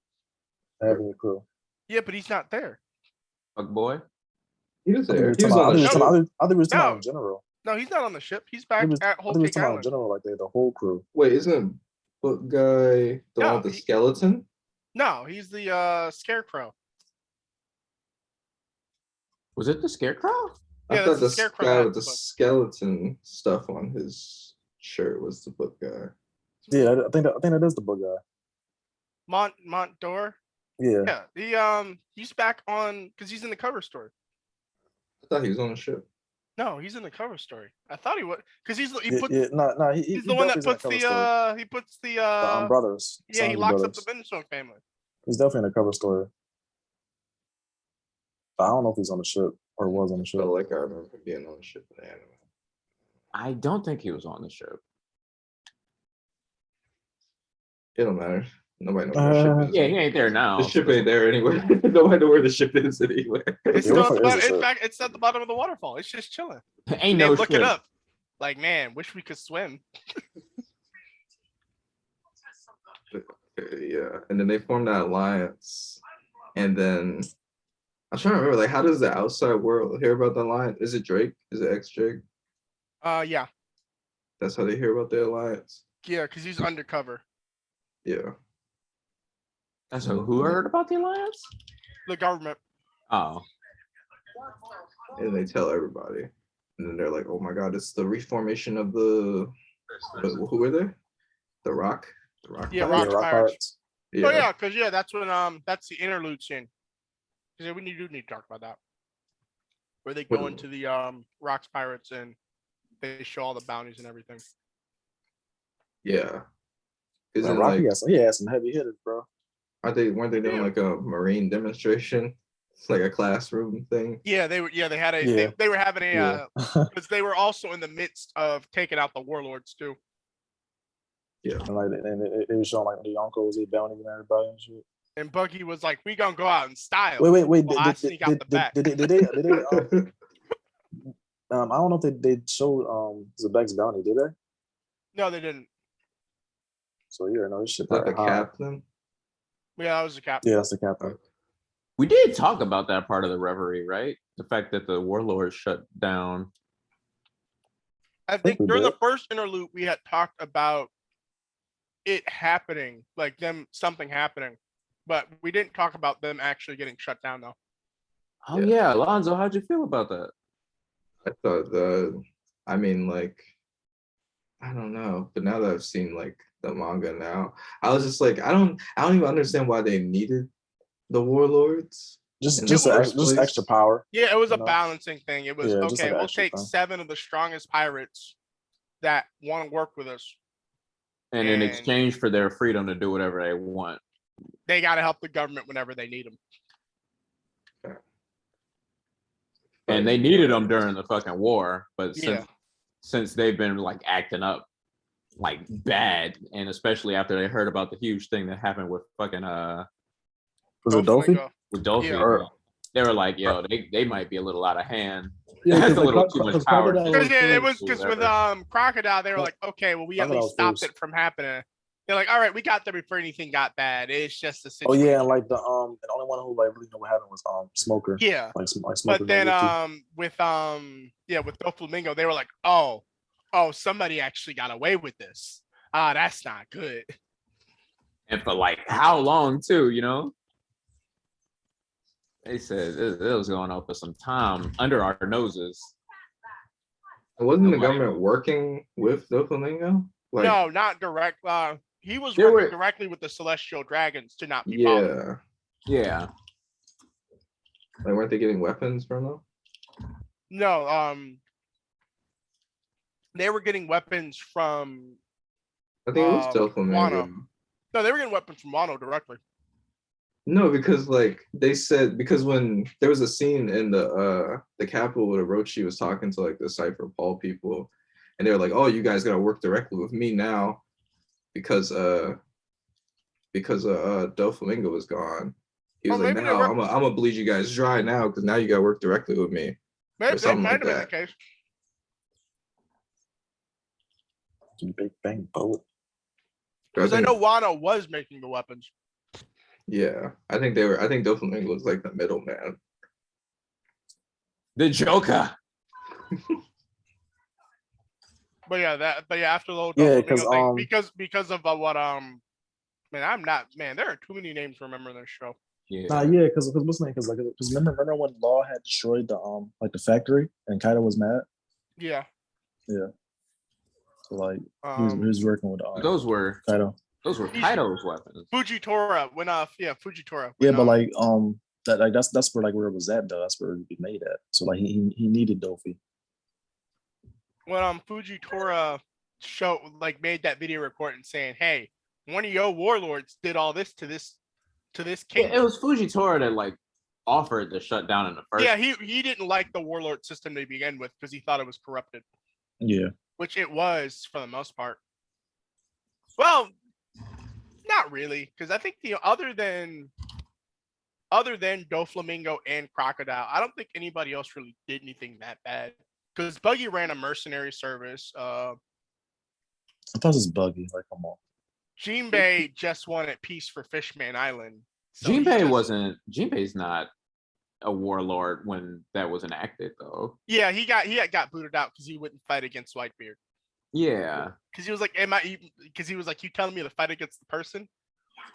Having your crew. Yeah, but he's not there. Fuck boy. He was I there. think He was on the No. ship. I think we was talking No. about in general. No, he's not on the ship. He's I back think at we Whole was Cake talking about in Island. general, like the whole crew. Wait, isn't Book Guy the one No, with the he- skeleton? No, he's the Scarecrow. Was it the Scarecrow? I Yeah, thought that's the the Scarecrow guy hat, with the but- skeleton stuff on his shirt was the Book Guy. Yeah, I think that is the book guy. Montdor. Yeah. Yeah, he's back on because he's in the cover story. I thought he was on the ship. No, he's in the cover story. I thought he was because he's He's the one that puts the brothers. yeah, he Sanji locks brothers. up the Bensong family. He's definitely in the cover story. But I don't know if he's on the ship or was on the ship. Felt like I remember him being on the ship in the anime. I don't think he was on the ship. It don't matter. Nobody knows where the ship is. Yeah, he ain't there now. The ship ain't there anyway. Nobody know where the ship is anyway. It's Yeah, still what at the fuck is bottom. this In shit? fact, it's at the bottom of the waterfall. It's just chilling. Ain't And no they look ship. it up. Like, man, wish we could swim. Yeah, and then they formed that alliance, and then I'm trying to remember, like, how does the outside world hear about the alliance? Is it Drake? Is it ex Drake? Yeah, That's how they hear about the alliance. yeah, because he's undercover. Yeah. So who heard about the alliance? The government. Oh, And they tell everybody, and then they're like, "Oh my God, it's the reformation of the who were they? The Rock, the Rock." Yeah, Pirates? Rock Pirates. Yeah. Oh yeah, because that's when that's the interlude scene. Because we do need to talk about that, where they go What- into the Rocks Pirates and they show all the bounties and everything. Yeah. Isn't Rocky like had some heavy hitters, bro. weren't they doing like a marine demonstration? It's like a classroom thing. Yeah, they were. Yeah, they had a. Yeah. They were having a. Yeah. Because they were also in the midst of taking out the warlords too. Yeah. And like, and it was showing like the uncles, they bounty and everybody and shit. And Buggy was like, "We gonna go out in style." Wait. Well, I sneak out the back. Did they I don't know if they showed Zebek's bounty, did they? No, they didn't. So yeah, no, this shit. Like the high. captain. Yeah, that was the captain. Yeah, that's the captain. We did talk about that part of the reverie, right? The fact that the warlord shut down. I think we during the did. first interlude, we had talked about it happening, like something happening, but we didn't talk about them actually getting shut down though. Oh yeah, Alonzo, how'd you feel about that? I thought I mean, like, I don't know, but now that I've seen like the manga now, I was just like, I don't even understand why they needed the warlords. Just place. extra power. Yeah, it was a know? balancing thing. It was Yeah, just okay. like an We'll extra take thing. 7 of the strongest pirates that want to work with us, And in And- exchange for their freedom to do whatever they want. they got to help the government whenever they need them. And they needed them during the fucking war, but Yeah. since they've been like acting up like bad, and especially after they heard about the huge thing that happened with fucking Was it Dolphy? Doflamingo. with Dolphy, Yeah. they were like, yo, they might be a little out of hand. Yeah, That's a because little too much power. Crocodile Because was it cool. was because with Crocodile, they were like, okay, well, we at Crocodile least was stopped first. it from happening. They're like, all right, we got there before anything got bad. It's just a Oh situation. yeah, and like the only one who like really knew what happened was Smoker. Yeah. Like Smoker. But then with with Doflamingo, they were like, oh, somebody actually got away with this. That's not good. And for like how long too, you know? They said it was going on for some time under our noses. Wasn't the government working with Doflamingo? Like, No, not direct. He was They working were- directly with the Celestial Dragons to not be bothered. yeah, Yeah. like weren't they getting weapons from them? No, they were getting weapons from. I think it was Doflamingo. Wano. No, they were getting weapons from Wano directly. No, because like they said, because when there was a scene in the capital where Orochi was talking to like the Cypher Paul people, and they were like, "Oh, you guys gotta work directly with me now," because Doflamingo was gone. He was like, maybe they "No, were- I'm gonna bleed you guys dry now because now you gotta work directly with me." Maybe something that like might have been the that. case. Big Bang Boat. Because I know Wano was making the weapons. Yeah, I think Doflamingo was like the middleman. The Joker. But yeah, after the whole Yeah, Doflamingo thing, because of what there are too many names to remember in this show. Yeah. Yeah, because what's the name? Because remember when Law had destroyed the the factory and Kaido was mad. Yeah. Yeah. So like he was working with Those were Kaido. Kaido's weapons. Fujitora went off. Yeah, Fujitora. Yeah, but like that's where where it was at though. That's where it be made at. So like he needed Dolphy. When Fujitora made that video report and saying, "Hey, one of your warlords did all this to this king." Yeah, it was Fujitora that like offered to shut down in the first. Yeah, he didn't like the warlord system to begin with because he thought it was corrupted. Yeah. Which it was for the most part. Well, not really, because I think other than Doflamingo and Crocodile, I don't think anybody else really did anything that bad. Because Buggy ran a mercenary service. I thought it was Buggy. Like, come on. Jinbei just wanted peace for Fishman Island. So Jinbei's not a warlord when that was enacted though. Yeah, he got booted out because he wouldn't fight against Whitebeard. Yeah. Because he was like, you telling me to fight against the person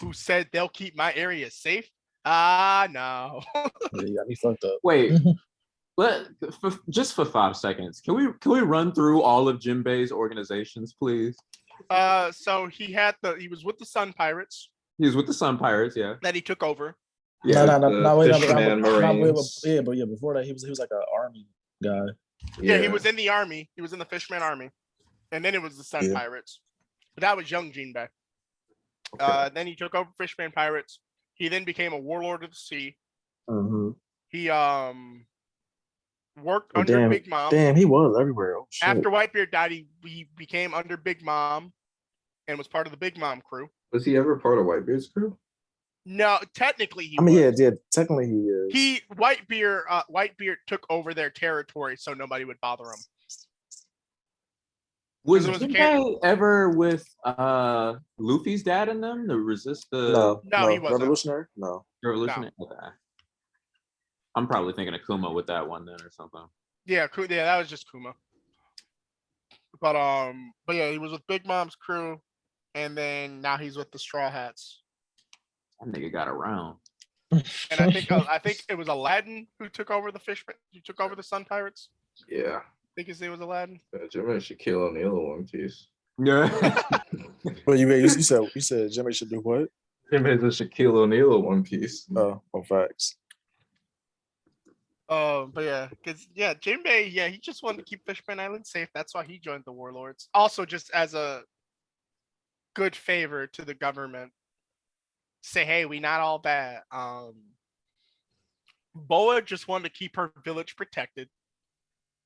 who said they'll keep my area safe? No. Yeah, you got me fucked up. Wait. Just for 5 seconds, can we run through all of Jinbei's organizations, please? So he was with the Sun Pirates. He was with the Sun Pirates, yeah. That he took over. Yeah, Marines. But before that he was like an army guy. Yeah, he was in the army. He was in the Fishman Army, and then it was the Sun Pirates. But that was young Jinbei. Then he took over Fishman Pirates. He then became a warlord of the sea. Mm-hmm. He worked under Big Mom. Damn, he was everywhere. Oh, shit. After Whitebeard died, he became under Big Mom and was part of the Big Mom crew. Was he ever part of Whitebeard's crew? No, technically he I mean, was. yeah, technically he is. Whitebeard took over their territory so nobody would bother him. Was It was a Jinbei ever with Luffy's dad in them to resist the No, he wasn't. Revolutionary? No. revolutionary? Okay. I'm probably thinking of Kuma with that one then or something. Yeah, that was just Kuma. But yeah, he was with Big Mom's crew, and then now he's with the Straw Hats. That nigga got around. And I think it was Aladdin who took over the Fishman, who took over the Sun Pirates. Yeah. I think his name was Aladdin. Jimmy Shaquille O'Neal in One Piece. Yeah. But you said Jimmy should do what? Jimmy's a Shaquille O'Neal in One Piece. Oh, facts. But yeah, because Jinbei, he just wanted to keep Fishman Island safe. That's why he joined the Warlords. Also, just as a good favor to the government, say, hey, we not all bad. Boa just wanted to keep her village protected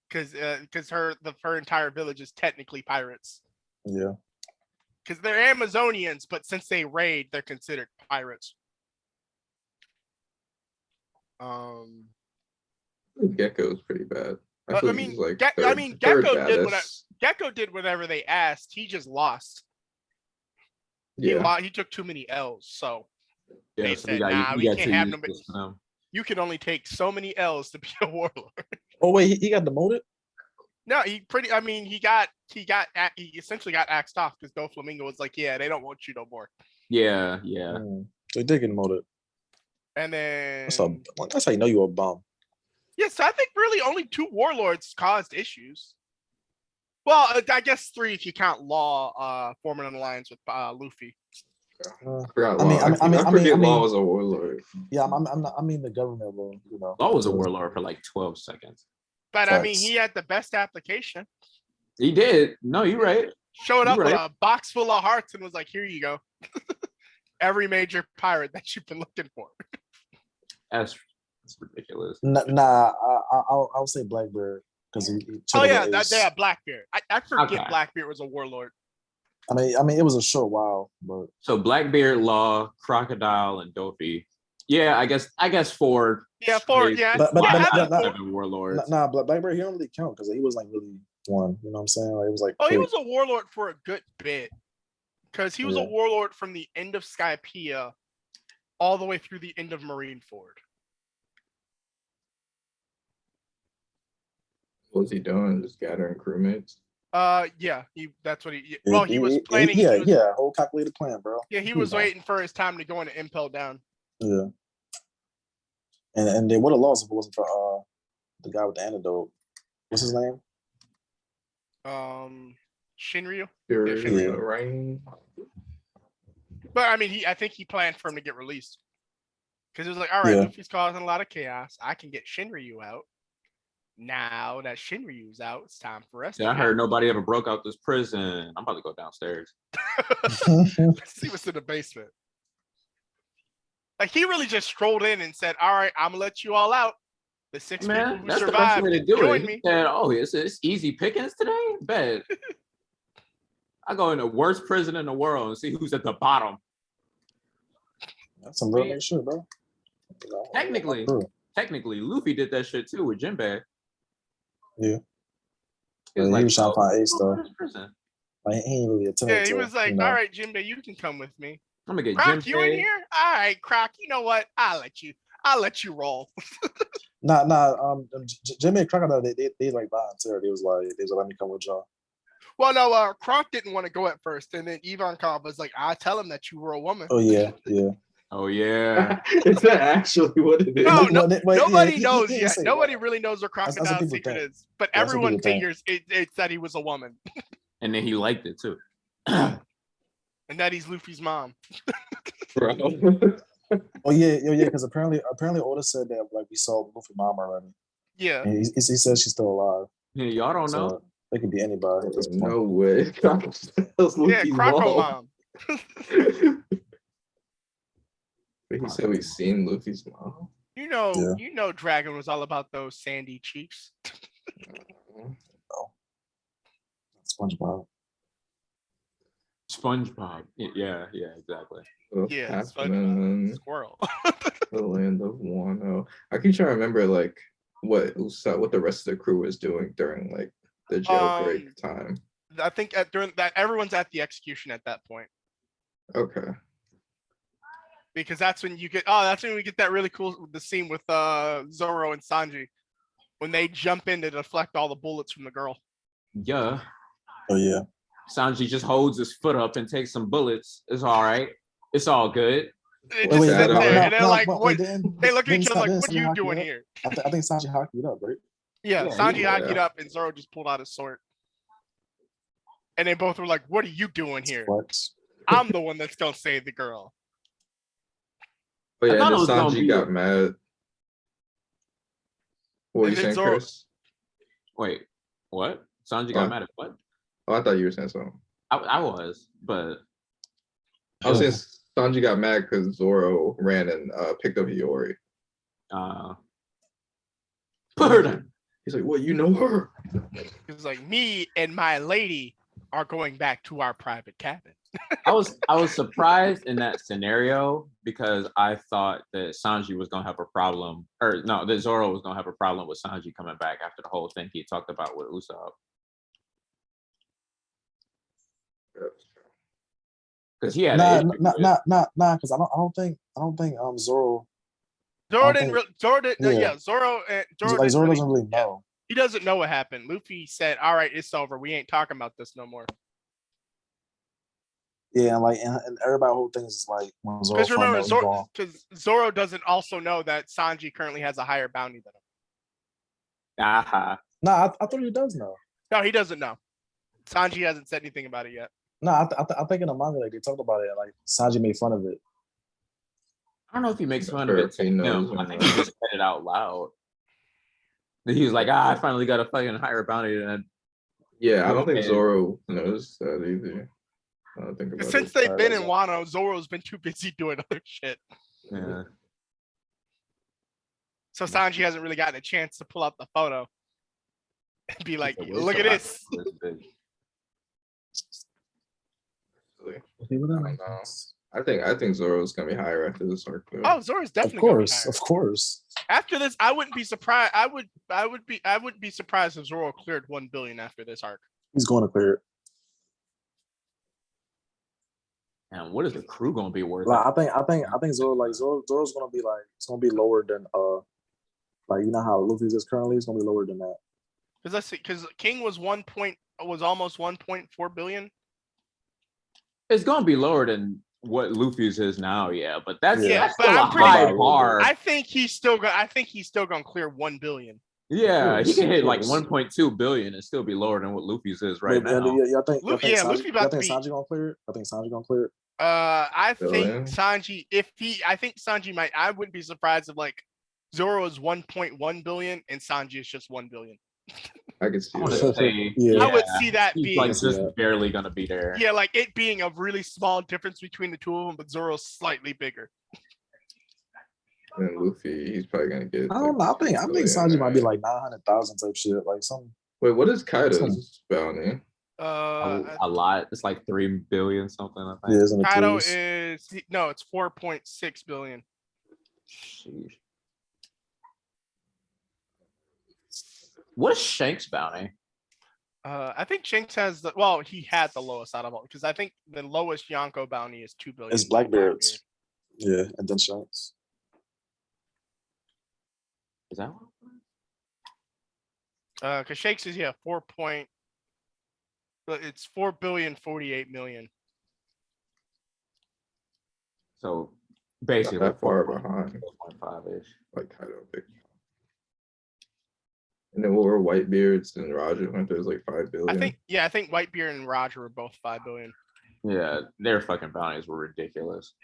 because her entire village is technically pirates. Yeah. Because they're Amazonians, but since they raid, they're considered pirates. Gecko's pretty bad. I mean, Gecko did whatever they asked. He just lost. Yeah. He took too many L's, so Yeah, they so said, we can't have no. You can only take so many L's to be a warlord. Oh wait, he got demoted? No, he essentially got axed off because Doflamingo was like, yeah, they don't want you no more. Yeah. So he did get demoted. And then that's how you know you're a bum. Yeah, so I think really only 2 warlords caused issues. Well, I guess 3 if you count Law forming an alliance with Luffy. I forget Law was a warlord. Yeah, I mean the government will, Law was a warlord for like 12 seconds. But I mean, he had the best application. He did. No, you're right. Showed up with a box full of hearts and was like, here you go. Every major pirate that you've been looking for. That's ridiculous. I'll say Blackbeard because he Blackbeard. I forget Blackbeard was a warlord. I mean, it was a short while, but so Blackbeard, Law, Crocodile, and Dofi. Yeah, I guess 4. Yeah, 4. Yeah, but warlords. Blackbeard, he don't really count because he was like really one. You know what I'm saying? Like, it was like. Oh, he was a warlord for a good bit because he was a warlord from the end of Skypiea all the way through the end of Marineford. What was he doing? Just gathering crewmates? Yeah, that's what he was planning. Whole calculated plan, bro. Yeah, he was waiting for his time to go into Impel Down. Yeah. And they would have lost if it wasn't for the guy with the antidote. What's his name? Shinryu. Shinryu, right? But I mean, I think he planned for him to get released because it was like, all right, Luffy's causing a lot of chaos. I can get Shinryu out. Now that Shinryu's out, it's time for us. Yeah, I heard nobody ever broke out this prison. I'm about to go downstairs. Let's see what's in the basement. Like he really just strolled in and said, "All right, I'm gonna let you all out. The 6 people who survived, join me." Said, "Oh, it's easy pickings today. Bet I go in the worst prison in the world and see who's at the bottom." That's some real shit, bro. Technically, Luffy did that shit too with Jinbei. Yeah. He was trying to find Ace though. Like he ain't really attending. Yeah, he was like, "All right, Jinbei, you can come with me." I'm gonna get Croc, Jinbei. you in here? All right, Croc. You know what? I'll let you roll. Nah. Jimmy and Crocodile, they like volunteered. They was like, let me come with y'all. Well, no, Croc didn't want to go at first, and then Ivankov was like, "I tell him that you were a woman." Oh yeah. Oh yeah. Is that actually what it is? Nobody knows yet. Nobody really knows what Crocodile's secret is, but everyone figures it's that he was a woman. And then he liked it too. And that he's Luffy's mom. Bro. Oh yeah, because apparently Oda said that like we saw Luffy's mom already. Yeah. And he says she's still alive. Yeah, y'all don't know. It could be anybody. No way. Yeah, Croco mom. But he said we've seen Luffy's mom. Yeah. You know, Dragon was all about those sandy cheeks. SpongeBob. SpongeBob. Yeah, exactly. Yeah, Happening in squirrel. the land of Wano. I keep trying to remember like what the rest of the crew was doing during like the jailbreak time. I think during that everyone's at the execution at that point. Okay. Because that's when we get that really cool scene with Zoro and Sanji when they jump in to deflect all the bullets from the girl. Yeah. Oh yeah. Sanji just holds his foot up and takes some bullets. It's all right. It's all good. They just sit there and they're like, what? They look at each other like, what are you doing here? I think Sanji hockeyed it up, right? Yeah, Sanji yeah. hockeyed up and Zoro just pulled out his sword. And they both were like, what are you doing here? Flex. I'm the one that's gonna save the girl. But yeah, I thought and it was then gonna Sanji be- got mad. What were you And then saying, Zoro- Chris? Wait, what? Sanji got What? mad at what? Oh, I thought you were saying something. I was, but I was saying Sanji got mad because Zoro ran and picked up Hiyori. Burden. He's like, "What? You know her?" It's like me and my lady are going back to our private cabin. I was surprised in that scenario because I thought that Sanji was gonna have a problem, or no, that Zoro was gonna have a problem with Sanji coming back after the whole thing he talked about with Usopp. Because he had Nah, because I don't think Zoro. Zoro think- didn't. Zoro did. yeah. Zoro. Zoro, Like Zoro didn't doesn't really yeah. know. He doesn't know what happened. Luffy said, "All right, it's over. We ain't talking about this no more." Yeah, and everybody whole thing is like when Zoro Because find remember, out he's wrong. Zoro doesn't also know that Sanji currently has a higher bounty than him. Aha. Nah, I thought he does know. No, he doesn't know. Sanji hasn't said anything about it yet. No, I think in the manga like they talked about it. Like Sanji made fun of it. I don't know if he makes fun of Sure, it if to he knows him. or I think not. he just said it out loud. He was like, I finally got a fucking higher bounty than Yeah, I don't think Okay. Zoro knows that either. I don't think about Since it. they've been in Wano, Zoro's been too busy doing other shit. yeah. So Sanji hasn't really gotten a chance to pull out the photo and be like, It's a look at waste this. of this bitch. Really. He would I don't know. I think Zoro's gonna be higher after this arc. Though. Oh, Zoro's Of definitely gonna be course, higher. of course. After this, I wouldn't be surprised. I wouldn't be surprised if Zoro cleared 1 billion after this arc. He's going to clear it. And what is the crew gonna be worth? Like, I think Zoro's gonna be like it's gonna be lower than like you know how Luffy's is currently. It's gonna be lower than that. Because King was almost 1.4 billion. It's gonna be lower than what Luffy's is now, yeah. But that's Yeah, that's but still a I'm pretty high sure- bar. I think he's still gonna clear 1 billion. Yeah, he course, can hit of like course. 1.2 billion and still be lower than what Luffy's is right now. Y'all think Luffy Sanji, about to be- Sanji gonna clear it? I think Sanji gonna clear it. I think Billion? Sanji, I think Sanji might. I wouldn't be surprised if like Zoro is 1.1 billion and Sanji is just 1 billion. I can see I want that. to say, Yeah. I would see that he's being like I see just that. barely gonna be there. yeah, like it being a really small difference between the two of them, but Zoro's slightly bigger. And then Luffy, he's probably gonna get. I don't know. I think Sanji might be like 900,000 type shit. Like some. Wait, what is Kaido's bounty? A lot. It's like 3 billion something. I think. Yeah, it's in the Kaido twos. it's 4.6 billion. Sheesh. What is Shank's bounty? I think Shanks has he had the lowest out of all because I think the lowest Yonko bounty is 2 billion. It's Blackbeard's. Yeah, and then Shanks. Is that one? Because Shakes is 4 billion 48 million. So Not basically that far behind. 4.5-ish. Like Kaido big. And then what were Whitebeards and Roger went there's like 5 billion. I think Whitebeard and Roger were both 5 billion. Yeah, their fucking bounties were ridiculous.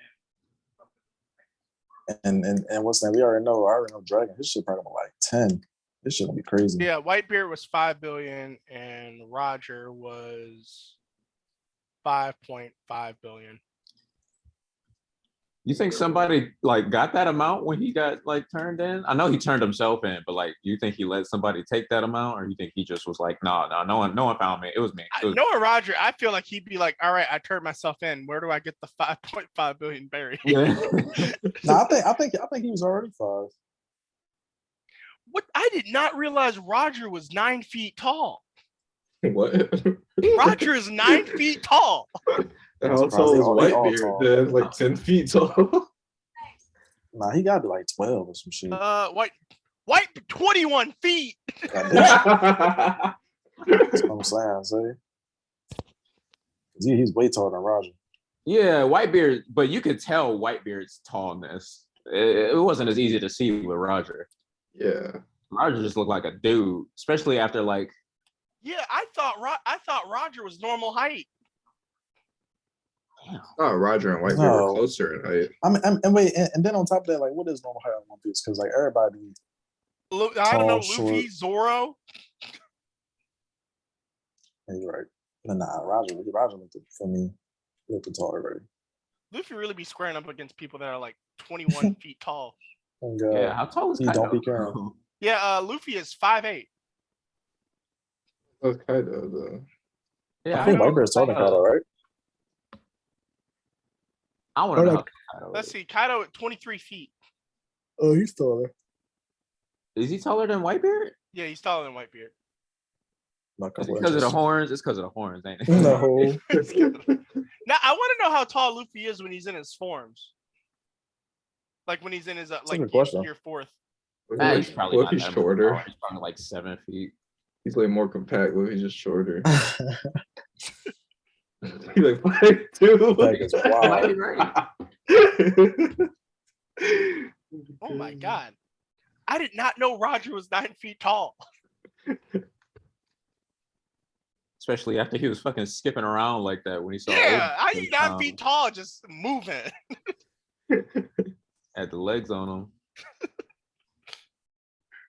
And what's that? I already know Dragon. His shit probably like 10. This shit gonna be crazy. Yeah, Whitebeard was 5 billion and Roger was 5.5 billion. You think somebody like got that amount when he got like turned in? I know he turned himself in, but like, do you think he let somebody take that amount, or you think he just was like, no one found me. It was me. Noah Roger, I feel like he'd be like, all right, I turned myself in. Where do I get the 5.5 billion berry? Yeah. No, I think he was already 5. What? I did not realize Roger was 9 feet tall. What? Roger is 9 feet tall. How tall is Whitebeard? Then like 10 feet tall. Nah, he gotta be like 12 or some shit. White 21 feet. That's what I'm saying. See, he's way taller than Roger. Yeah, Whitebeard, but you could tell Whitebeard's tallness. It wasn't as easy to see with Roger. Yeah, Roger just looked like a dude, especially after like. Yeah, I thought Roger was normal height. oh, Roger and Whitebeard were closer in height. I mean, and wait, and then on top of that, like, what is normal height on One Piece? Because like everybody, I don't know, short. Luffy, Zoro. Yeah, you're right. But nah, Roger looked for me. Looked tall already. Luffy really be squaring up against people that are like 21 feet tall. And, Yeah, how tall is he Kaido? don't be caring. Yeah, Luffy is 5'8". Oh, Kaido though. Yeah, I think Whitebeard's taller than Kaido, right? I want to know. Kaido Let's see, Kaido at 23 feet. Oh, he's taller. Is he taller than Whitebeard? Yeah, he's taller than Whitebeard. It's because of the horns. It's because of the horns, ain't it? No. Now I want to know how tall Luffy is when he's in his forms. Like when he's in his like year 4th. He's probably not he's that shorter. Much. He's probably like 7 feet. He's like more compact. What if he's just shorter? He's like 5'2". That is wild. Right. Oh my god. I did not know Roger was 9 feet tall. Especially after he was fucking skipping around like that when he saw. Yeah, how you 9 feet tall just moving? Had the legs on him.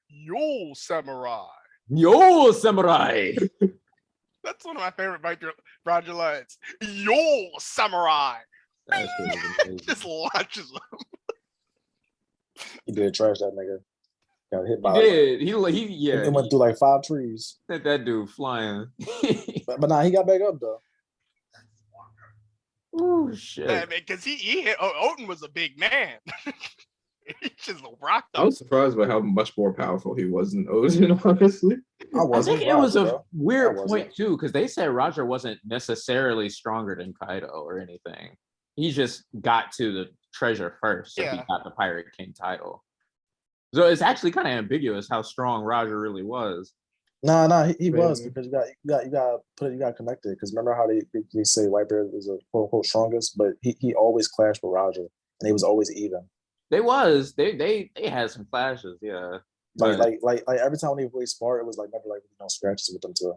Yo, samurai. Yo, samurai. That's one of my favorite Roger lines. Yo, samurai. Just launches him. He did trash that nigga. Got hit by. He did. He yeah. He went through like 5 trees. Sent that dude flying. but nah, he got back up though. Oh shit! Yeah, because he hit. Oden was a big man. He just rocked him. I was surprised by how much more powerful he was than Oden, honestly. I think it was a weird point too, because they said Roger wasn't necessarily stronger than Kaido or anything. He just got to the treasure first, so he got the Pirate King title. So it's actually kind of ambiguous how strong Roger really was. Nah, he was, because you got connected. Because remember how they say Whitebeard was a quote unquote strongest, but he always clashed with Roger, and he was always even. They had some clashes, yeah. Like every time they really sparred, it was like never like scratches with them too.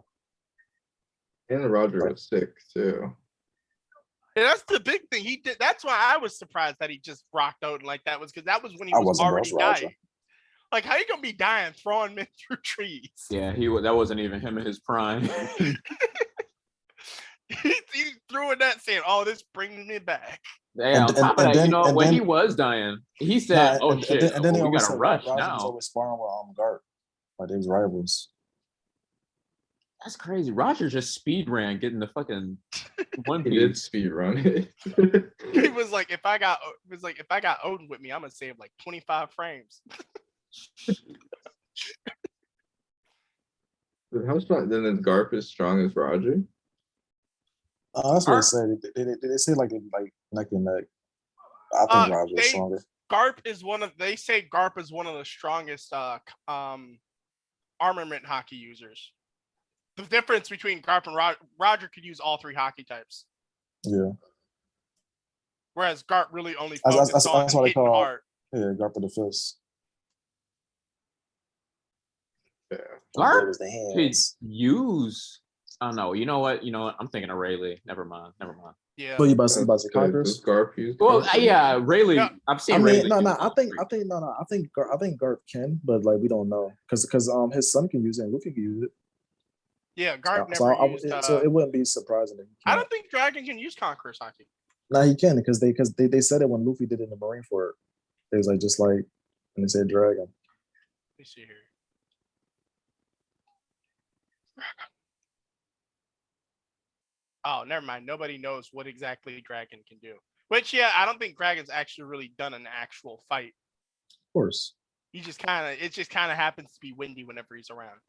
And Roger was sick too. Yeah, that's the big thing. He did. That's why I was surprised that he just rocked Oden like that. Because that was when he was already dying. Like, how you gonna be dying throwing men through trees? Yeah, that wasn't even him in his prime. he threw in that saying, "Oh, this brings me back." Yeah, on top of that, when he was dying, he said, "Oh shit, and then he we gotta rush Roger now." was always sparring with Garp, like they was rivals. That's crazy. Roger just speed ran getting the fucking One Piece. He did speed run it. He was like, if I got Oden with me, I'm gonna save like 25 frames. How strong? Then is Garp as strong as Roger? That's what they said. They say like neck and neck. I think Roger is stronger. They say Garp is one of the strongest armament hockey users. The difference between Garp and Roger could use all 3 hockey types. Yeah. Whereas Garp really only focused on hitting hard. Yeah, Garp with the fist. Yeah. Garp could use. I don't know. You know what? I'm thinking of Rayleigh. Never mind. Yeah. Well, you about to say Congress? Garp use? Well, yeah, Rayleigh. No, I've seen Rayleigh. I think Garp can, but like we don't know because his son can use it and Luffy can use it. Yeah, Garp never used. So it wouldn't be surprising. I don't think Dragon can use Conqueror's hockey. Nah, he can because they said it when Luffy did it in the Marineford. They was like just like when they said dragon. Let me see here. Oh, never mind. Nobody knows what exactly Dragon can do. Which, yeah, I don't think Dragon's actually really done an actual fight. Of course. It just kind of happens to be windy whenever he's around.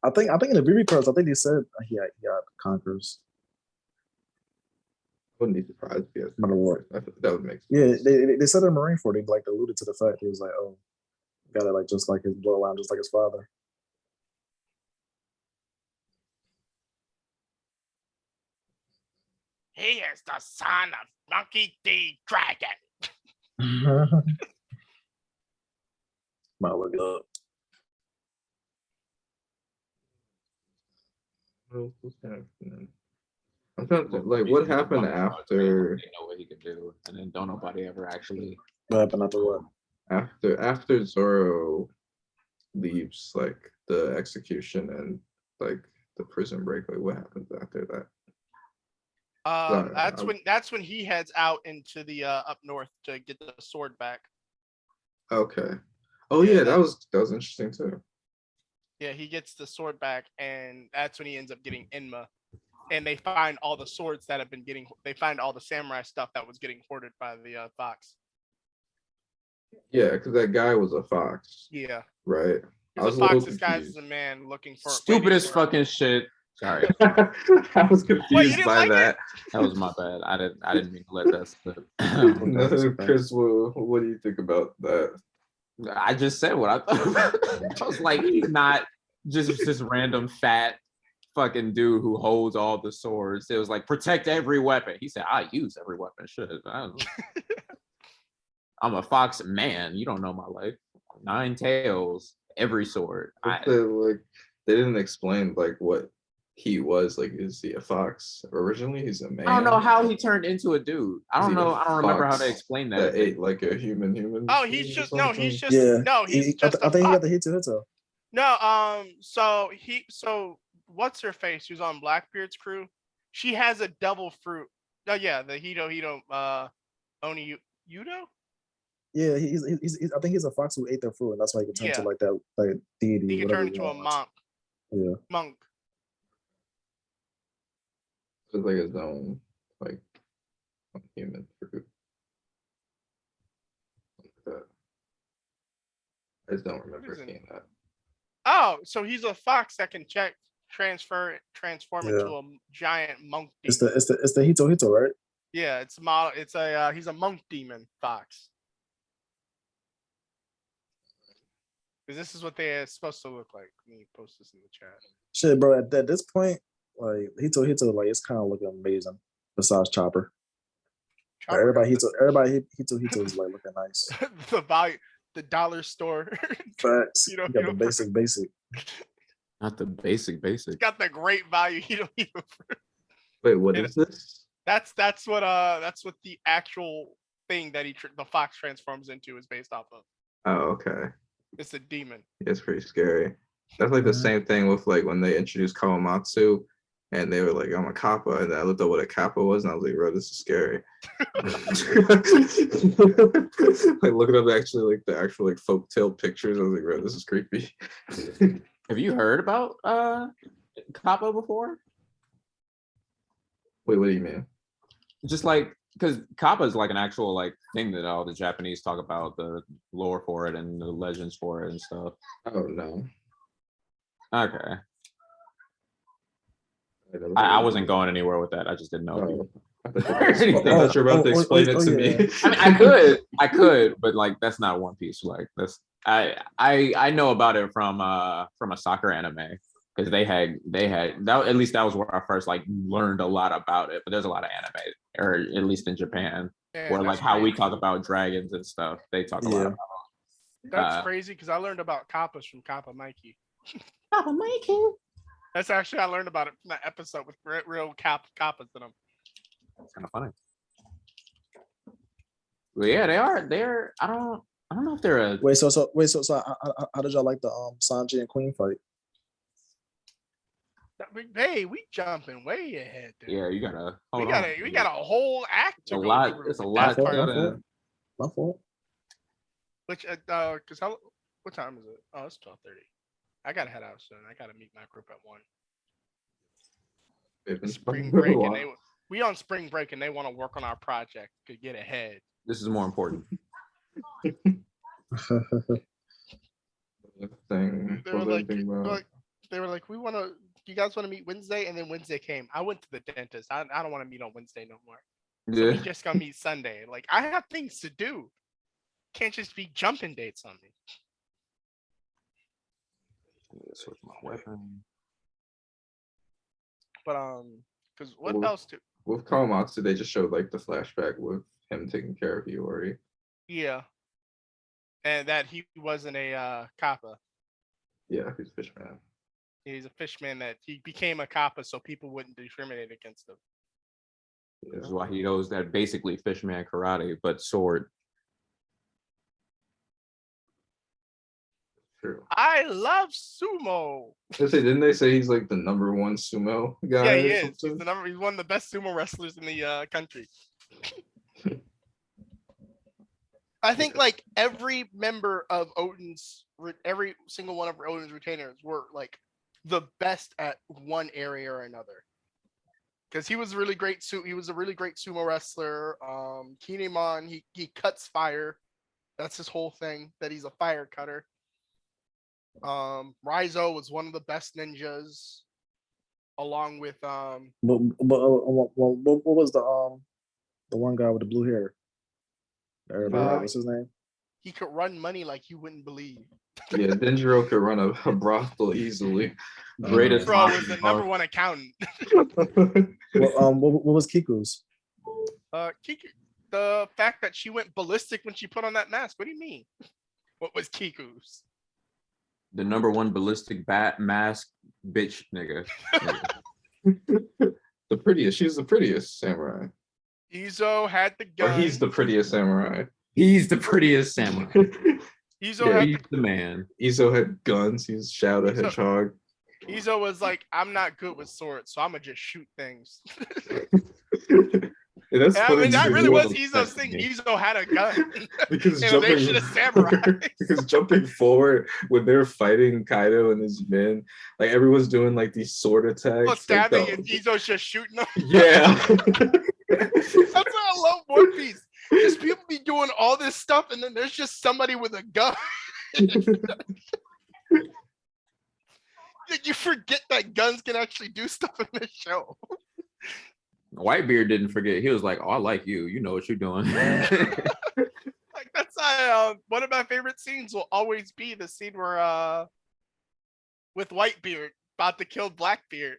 I think in the BB cards, I think they said he had conquers. I wouldn't be surprised if he has No matter what. that would make sense. Yeah, they said in Marineford, they like alluded to the fact he was like, oh, got it like just like his bloodline, just like his father. He is the son of Monkey D. Dragon. Might look it up. I'm trying to think, like, what happened after? They know what he could do, and then don't nobody ever actually. What happened after what? After Zoro leaves, like the execution and like the prison break, like what happens after that? That's when he heads out into the up north to get the sword back. Okay. Oh yeah, that was interesting too. Yeah, he gets the sword back, and that's when he ends up getting Enma. And they find all the swords that have been getting. They find all the samurai stuff that was getting hoarded by the fox. Yeah, because that guy was a fox. Yeah. Right. I was a fox disguised as a man looking for stupidest fucking shit. Sorry. I was confused by like that. That was my bad. I didn't mean to let that slip. No, Chris, what do you think about that? I just said what I thought. I was like, he's not just this random fat fucking dude who holds all the swords. It was like, protect every weapon. He said, I use every weapon. Shit. I'm a fox man. You don't know my life. 9 tails, every sword. Like they didn't explain like what he was. Like, is he a fox originally? He's a man. I don't know how he turned into a dude. I don't know. I don't remember how they explained that. That ate like a human. Oh, he's just a I think fox. he got the Hito. No, so what's her face who's on Blackbeard's crew? She has a double fruit. Oh yeah, the Hito Oni Yudo? Yeah, he's I think he's a fox who ate their fruit, and that's why he can turn to like that like deity. He can turn into a monk. Yeah. Monk. It's like his own like human fruit. I just don't remember seeing that. Oh, so he's a fox that can transform into a giant monk demon. It's the Hito, right? Yeah, he's a monk demon fox. Because this is what they're supposed to look like. Let me post this in the chat. Shit, bro. At this point, like Hito, like it's kind of looking amazing. Besides Chopper, like, everybody Hito is like looking nice. The dollar store. Facts. You got the basic. Not the basic. It's got the great value. Wait, what is this? That's what the actual thing that the fox transforms into is based off of. Oh, okay. It's a demon. It's pretty scary. That's like the same thing with like when they introduced Kawamatsu and they were like, I'm a kappa, and then I looked up what a kappa was and I was like, bro, this is scary. Like looking up actually like the actual like folktale pictures, I was like, bro, this is creepy. Have you heard about kappa before? Wait, what do you mean? Just like, because kappa is like an actual like thing that all the Japanese talk about, the lore for it and the legends for it and stuff. Oh no. Okay. I wasn't going anywhere with that. I just didn't know. Oh. I thought you were about to explain it to me. I mean, I could, but like that's not One Piece. Like that's I know about it from a soccer anime. Because they had that, at least that was where I first like learned a lot about it. But there's a lot of anime, or at least in Japan, where like how we talk about dragons and stuff, they talk a lot about. That's crazy because I learned about kappas from Kappa Mikey. Kappa Mikey. That's actually I learned about it from that episode with real kappas in them. That's kind of funny. Well, yeah, they are. They're. I don't know if they're a. Wait. So how did y'all like the Sanji and Queen fight? Hey, we jumping way ahead. There. Yeah, you gotta hold we on. got a whole act to a go lot. through It's a with lot. that part. My fault. Which because what time is it? Oh, it's 12:30. I gotta head out soon. I gotta meet my group at 1. Spring break, and we on spring break, and they want to work on our project to get ahead. This is more important. They were like, we want to. You guys want to meet Wednesday? And then Wednesday came. I went to the dentist. I don't want to meet on Wednesday no more. So we just gonna meet Sunday. Like I have things to do. Can't just be jumping dates on me. Switch my weapon. But because what else do? With Kawamatsu, they just showed like the flashback with him taking care of Iori. Yeah. And that he wasn't a kappa. Yeah, he's a fishman. He's a fishman that he became a kappa so people wouldn't discriminate against him. This is why he knows that basically fishman karate, but sword. True. I love sumo. Didn't they say he's like the #1 sumo guy? Yeah, he is. He's one of the best sumo wrestlers in the country. I think like every member of every single one of Odin's retainers were like the best at one area or another. Because he was a really great sumo wrestler. Kinemon, he cuts fire. That's his whole thing. That he's a fire cutter. Raizo was one of the best ninjas, along with What was the one guy with the blue hair? Everybody, what's his name? He could run money like you wouldn't believe. Yeah, Denjiro could run a brothel easily. Greatest bro was the #1 accountant. What was Kiku's? Kiku, the fact that she went ballistic when she put on that mask. What do you mean? What was Kiku's? The #1 ballistic bat mask bitch nigga. The prettiest. She's the prettiest samurai. Izo had the gun. Or he's the prettiest samurai. He's the prettiest samurai. He's the man. Izo had guns. He's Shadow Hedgehog. Izo was like, I'm not good with swords, so I'm gonna just shoot things. Yeah, that's funny. I mean, that really was Izo's thing. Izo had a gun. Because jumping forward when they're fighting Kaido and his men, like everyone's doing like these sword attacks. Stabbing and Izo's just shooting them. Yeah. That's why I love One Piece. Because people be doing all this stuff and then there's just somebody with a gun. You forget that guns can actually do stuff in this show. Whitebeard didn't forget. He was like, "Oh, I like you. You know what you're doing." Like that's why one of my favorite scenes will always be the scene where with Whitebeard about to kill Blackbeard,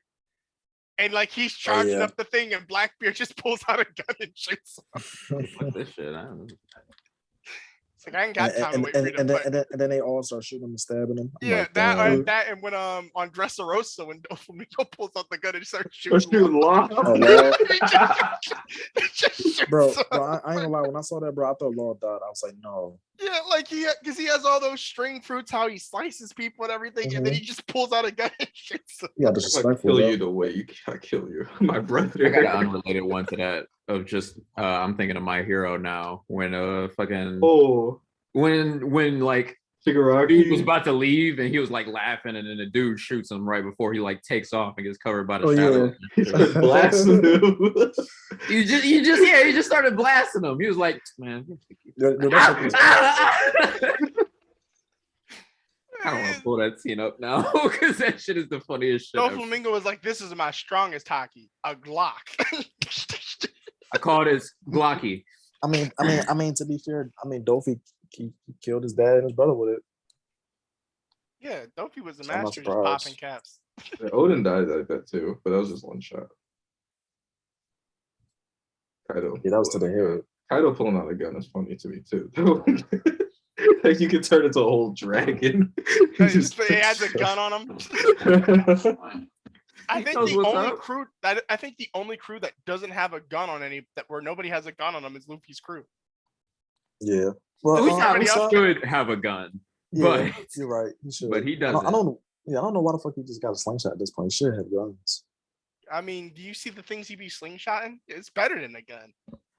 and like he's charging up the thing, and Blackbeard just pulls out a gun and shoots him. Fuck this shit. I don't know. It's like I ain't got time to wait for you and then they all start shooting him and stabbing him. Yeah, like, that and when on Dressrosa when Doflamingo pulls out the gun and starts shooting. Law. Bro, I ain't gonna lie. When I saw that, bro, I thought Law died. I was like, no. Yeah, like because he has all those string fruits, how he slices people and everything, and then he just pulls out a gun and shoots them. Yeah, disrespectful. Kill you the way I kill you, my brother. I got an unrelated one to that of just I'm thinking of My Hero now when when like Shigaraki dude was about to leave and he was like laughing and then the dude shoots him right before he like takes off and gets covered by the shadow. Yeah. Blasting him. He just started blasting him. He was like, man. I don't want to pull that scene up now because that shit is the funniest shit. Doflamingo was like, "This is my strongest hockey, a Glock." I call it Glocky. I mean, to be fair, Dofi he killed his dad and his brother with it. Yeah, Dofi was the master just popping caps. Yeah, Odin died like that too, but that was just one shot. Kaido. Yeah, that was to the head. Kaido pulling out a gun is funny to me too. Like you could turn into a whole dragon. He has a gun on him. I think the only crew that doesn't have a gun on where nobody has a gun on them is Luffy's crew. Yeah. Well, everybody else should have a gun. Yeah, but you're right. He should. But he doesn't. I don't know. Yeah, I don't know why the fuck he just got a slingshot at this point. He should have guns. I mean, do you see the things he be slingshotting? It's better than a gun.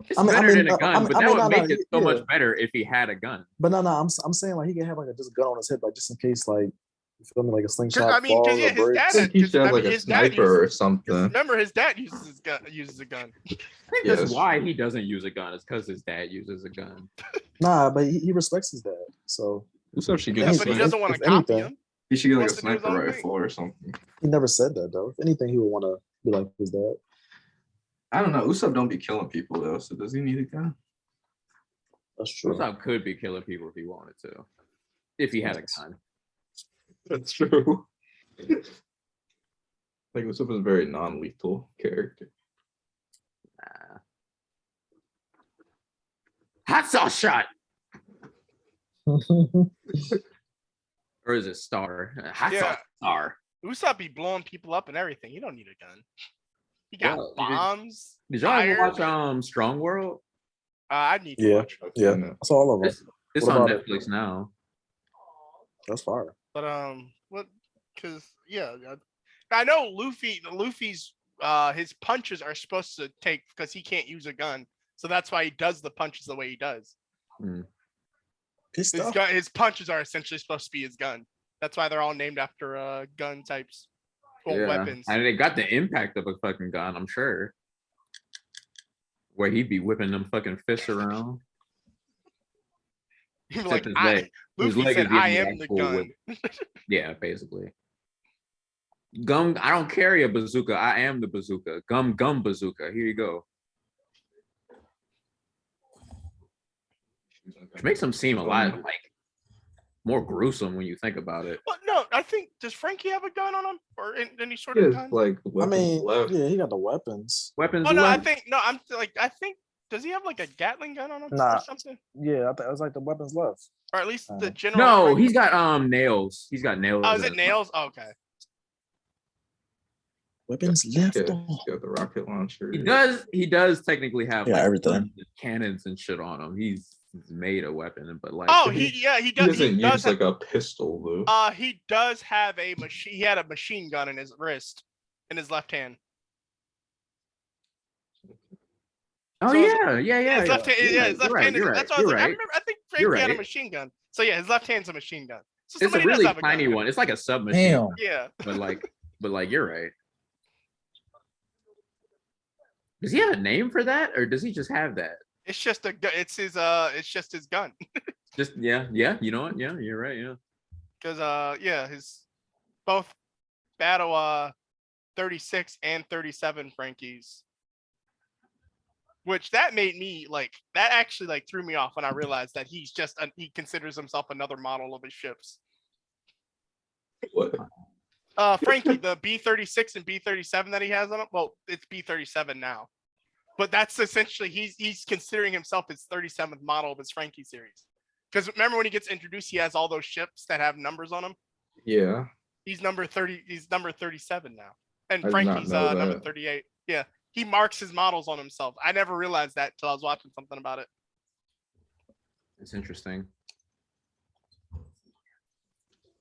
It's better than a gun, but that would make it so yeah. much better if he had a gun. But no, I'm saying like he can have like just a gun on his hip, like just in case, like you feel me, like a slingshot I mean, falls yeah, or his dad breaks. I think he should have like a his dad sniper or uses- something. Remember, his dad uses a gun. I think Yes. that's why he doesn't use a gun. It's because his dad uses a gun. Nah, but he respects his dad, so Usopp should get Yeah, a but he sniper. doesn't want to if copy anything- him. He should get like a wants to do his sniper own thing. rifle or something. he never said that though. If anything, he would want to be like his dad. I don't know. Usopp don't be killing people though, so does he need a gun? That's true. Usopp could be killing people if he wanted to, if he had a gun. That's true. Like Usopp is a very non-lethal character. Nah. Hot sauce shot, or is it star? Hot Yeah. sauce star. Usopp be blowing people up and everything. You don't need a gun. He got Well, bombs. Did y'all ever fire. watch Strong World? I need to Yeah. watch. Yeah, No. I saw all of them. It's What on about it? Netflix now. That's fire. But what? Because I know Luffy's his punches are supposed to take because he can't use a gun, so that's why he does the punches the way he does. Hmm. His stuff. His punches are essentially supposed to be his gun. That's why they're all named after gun types, weapons. And it got the impact of a fucking gun, I'm sure. Where he'd be whipping them fucking fists around. He was Except like, his leg. His Luffy leg said, is getting "I am the actual gun." whip. Yeah, basically. Gum, I don't carry a bazooka. I am the bazooka. Gum bazooka. Here you go. Which makes him seem a lot like more gruesome when you think about it. But no, I think does Frankie have a gun on him or any sort He of has gun? like I weapons mean, left. yeah, he got the weapons. Weapons Oh no, I left? think no. I think does he have like a Gatling gun on him Nah. or something? Yeah, I think it was like the weapons left. Or at least the Uh, general. No, Frankie- he's got nails. He's got nails. Oh, is in it his nails? Oh, okay. Weapons Yeah, left. he's Oh. got the rocket launcher. He does technically have Yeah, like everything. guns and cannons and shit on him. He's made a weapon, but like Oh, he- he He does. doesn't He does use have, like a pistol though. he does have a machine. He had a machine gun in his wrist, in his left hand. oh so it's- yeah. His left hand. You're Yeah, right, his left you're hand. right, you're That's right, what I was you're like. I right. remember. I think You're Frankie had a right. machine gun. So yeah, his left hand's a machine gun. So It's a somebody does really have a tiny gun. one. It's like a submachine, Damn. Yeah. but like you're right. Does he have a name for that, or does he just have that? It's just a gun. It's just his gun. Just yeah. You know what? Yeah, you're right. Yeah. Because his both battle 36 and 37 Frankies. Which that made me like that actually like threw me off when I realized that he's just he considers himself another model of his ships. What? Frankie, the B-36 and B-37 that he has on him. Well, it's B-37 now, but that's essentially he's considering himself his 37th model of his Frankie series. Because remember when he gets introduced, he has all those ships that have numbers on them. Yeah. He's number 30. He's number 37 now, and I did not Frankie's know number that. 38. Yeah, he marks his models on himself. I never realized that till I was watching something about it. It's interesting.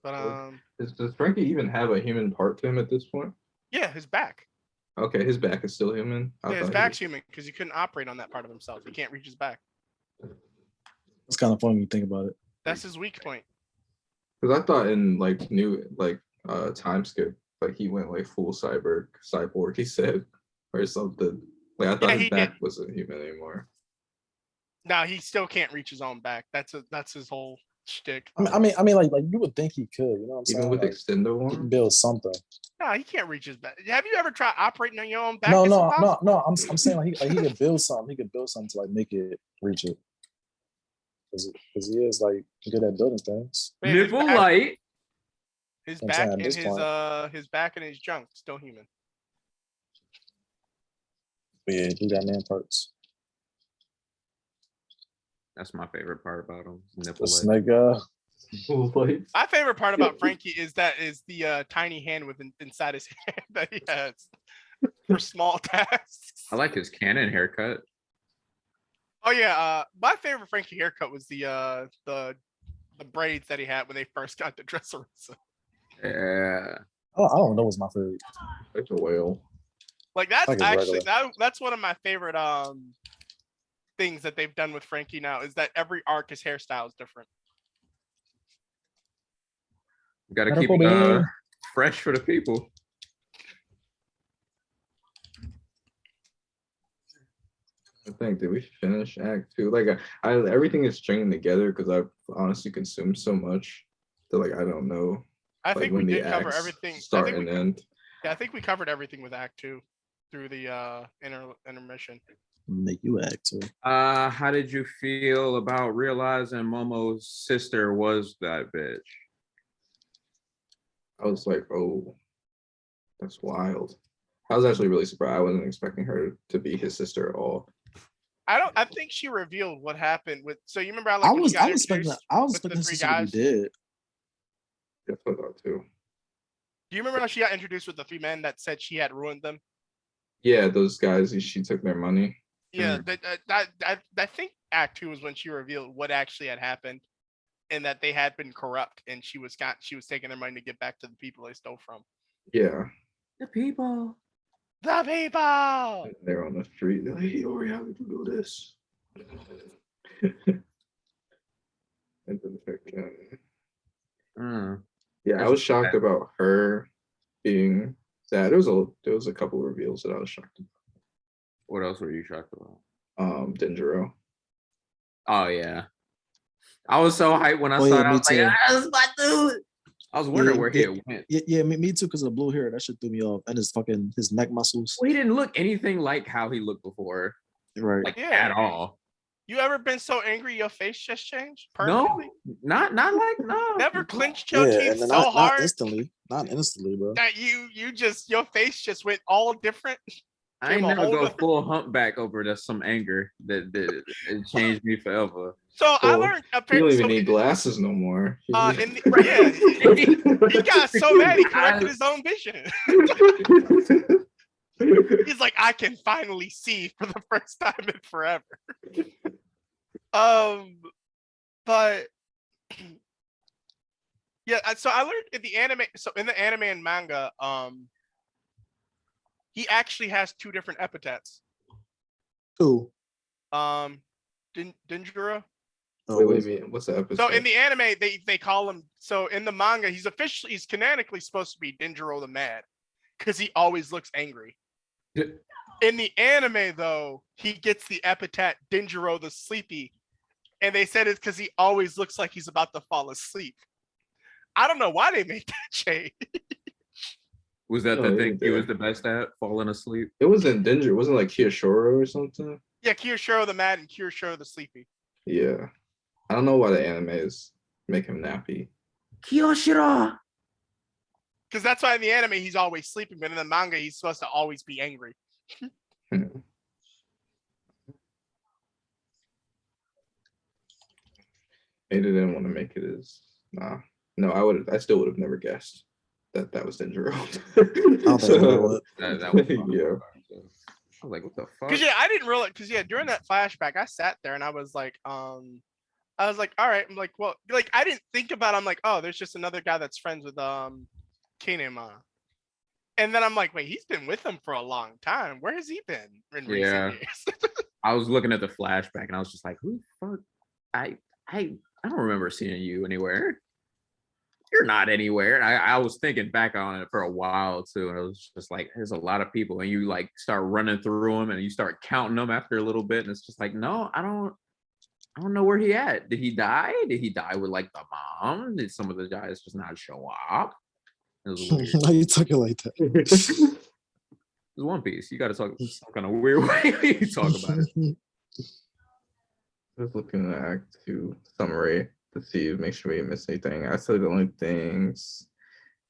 But Does Frankie even have a human part to him at this point? yeah, his back. Okay, his back is still human. I Yeah, his thought he back's was- human because he couldn't operate on that part of himself. He can't reach his back. It's kind of funny when you think about it. That's his weak point. Because I thought in like new time skip, like he went like full cyborg, he said, or something. Like I thought he his back did. wasn't human anymore. No, he still can't reach his own back. That's his whole shtick. I mean, like you would think he could. You know what I'm saying? Even with Like, extendo he can one. build something. No, he can't reach his back. Have you ever tried operating on your own back? No, It's no, impossible. no, no. I'm saying like he could build something. He could build something to like make it reach it. Because he is like good at building things. Man, his Nipple back- light. His I'm back saying and at this his back and his junk still human. But yeah, he got man parts. That's my favorite part about him. Nipple The light. snake. Like, My favorite part about Frankie is the tiny hand inside his hand that he has for small tasks. I like his cannon haircut. Oh yeah, my favorite Frankie haircut was the braids that he had when they first got to Dressrosa. Yeah. Oh, I don't know what's my favorite. Like a whale. Like that's Like it's actually regular. that's one of my favorite things that they've done with Frankie now is that every arc his hairstyle is different. Got to keep Medical being. fresh for the people. I think did we finish Act 2? Like I everything is stringing together because I've honestly consumed so much that like I don't know I like think we when the did cover acts everything. I start think and end. Yeah, I think we covered everything with Act 2 through the intermission. Make you act too. How did you feel about realizing Momo's sister was that bitch? I was like, oh, that's wild. I was actually really surprised. I wasn't expecting her to be his sister at all. I think she revealed what happened with. So you remember how I when was she got expecting introduced I was with the expecting three this to be guys? dead. That's what I thought too. Do you remember how she got introduced with the three men that said she had ruined them? Yeah, those guys. She took their money. Yeah, I think Act 2 was when she revealed what actually had happened, and that they had been corrupt, and she was taking their money to get back to the people they stole from. Yeah. The people. The people. They're on the street. They're like, hey, Ori, how did you do this? And then yeah, I was shocked about her being that. There was a couple reveals that I was shocked about. What else were you shocked about? Denjiro. Oh yeah. I was so hyped when I Oh, saw yeah, it. I me was like, too. that's my dude. I was wondering where he had went. Yeah, me too, because of the blue hair. That shit threw me off. And his neck muscles. Well, he didn't look anything like how he looked before. Right. Like Yeah. at all. You ever been so angry your face just changed No, permanently? not like no. Never clenched your teeth and then so hard not instantly, bro. that your face just went all different. I ain't never go full humpback over some anger that it changed me forever. So I learned you don't even need glasses no more. He got so mad he corrected his own vision. He's like, I can finally see for the first time in forever. But yeah, so I learned in the anime. So in the anime and manga, he actually has two different epithets. Who? Denjiro. Oh, wait, what's the episode? So in the anime, they call him. So in the manga, he's canonically supposed to be Denjiro the Mad, because he always looks angry. In the anime, though, he gets the epithet Denjiro the Sleepy, and they said it's because he always looks like he's about to fall asleep. I don't know why they made that change. Was that the thing he was the best at, falling asleep? It wasn't Denjiro. It wasn't like Kiyoshiro or something. Yeah, Kiyoshiro the Mad and Kiyoshiro the Sleepy. Yeah. I don't know why the animes make him nappy. Kiyoshiro! Because that's why in the anime he's always sleeping, but in the manga he's supposed to always be angry. Maybe they didn't want to make it as No, I still would have never guessed that was Denjiro. That was yeah. I was like, what the fuck? Because I didn't realize. Because during that flashback, I sat there and I was like, all right. I'm like, well, like I didn't think about it. I'm like, oh, there's just another guy that's friends with Kinema. And then I'm like, wait, he's been with him for a long time. Where has he been in recent years? I was looking at the flashback and I was just like, who the fuck? I don't remember seeing you anywhere. You're not anywhere. I was thinking back on it for a while too, and it was just like, there's a lot of people, and you like start running through them, and you start counting them after a little bit, and it's just like, no, I don't know where he at. Did he die? Did he die with like the mom? Did some of the guys just not show up? It was weird. How you talking like that? It's One Piece. You got to talk some kind of weird way you talk about it. Just looking at Act 2 summary to see, make sure we didn't miss anything. I said the only things.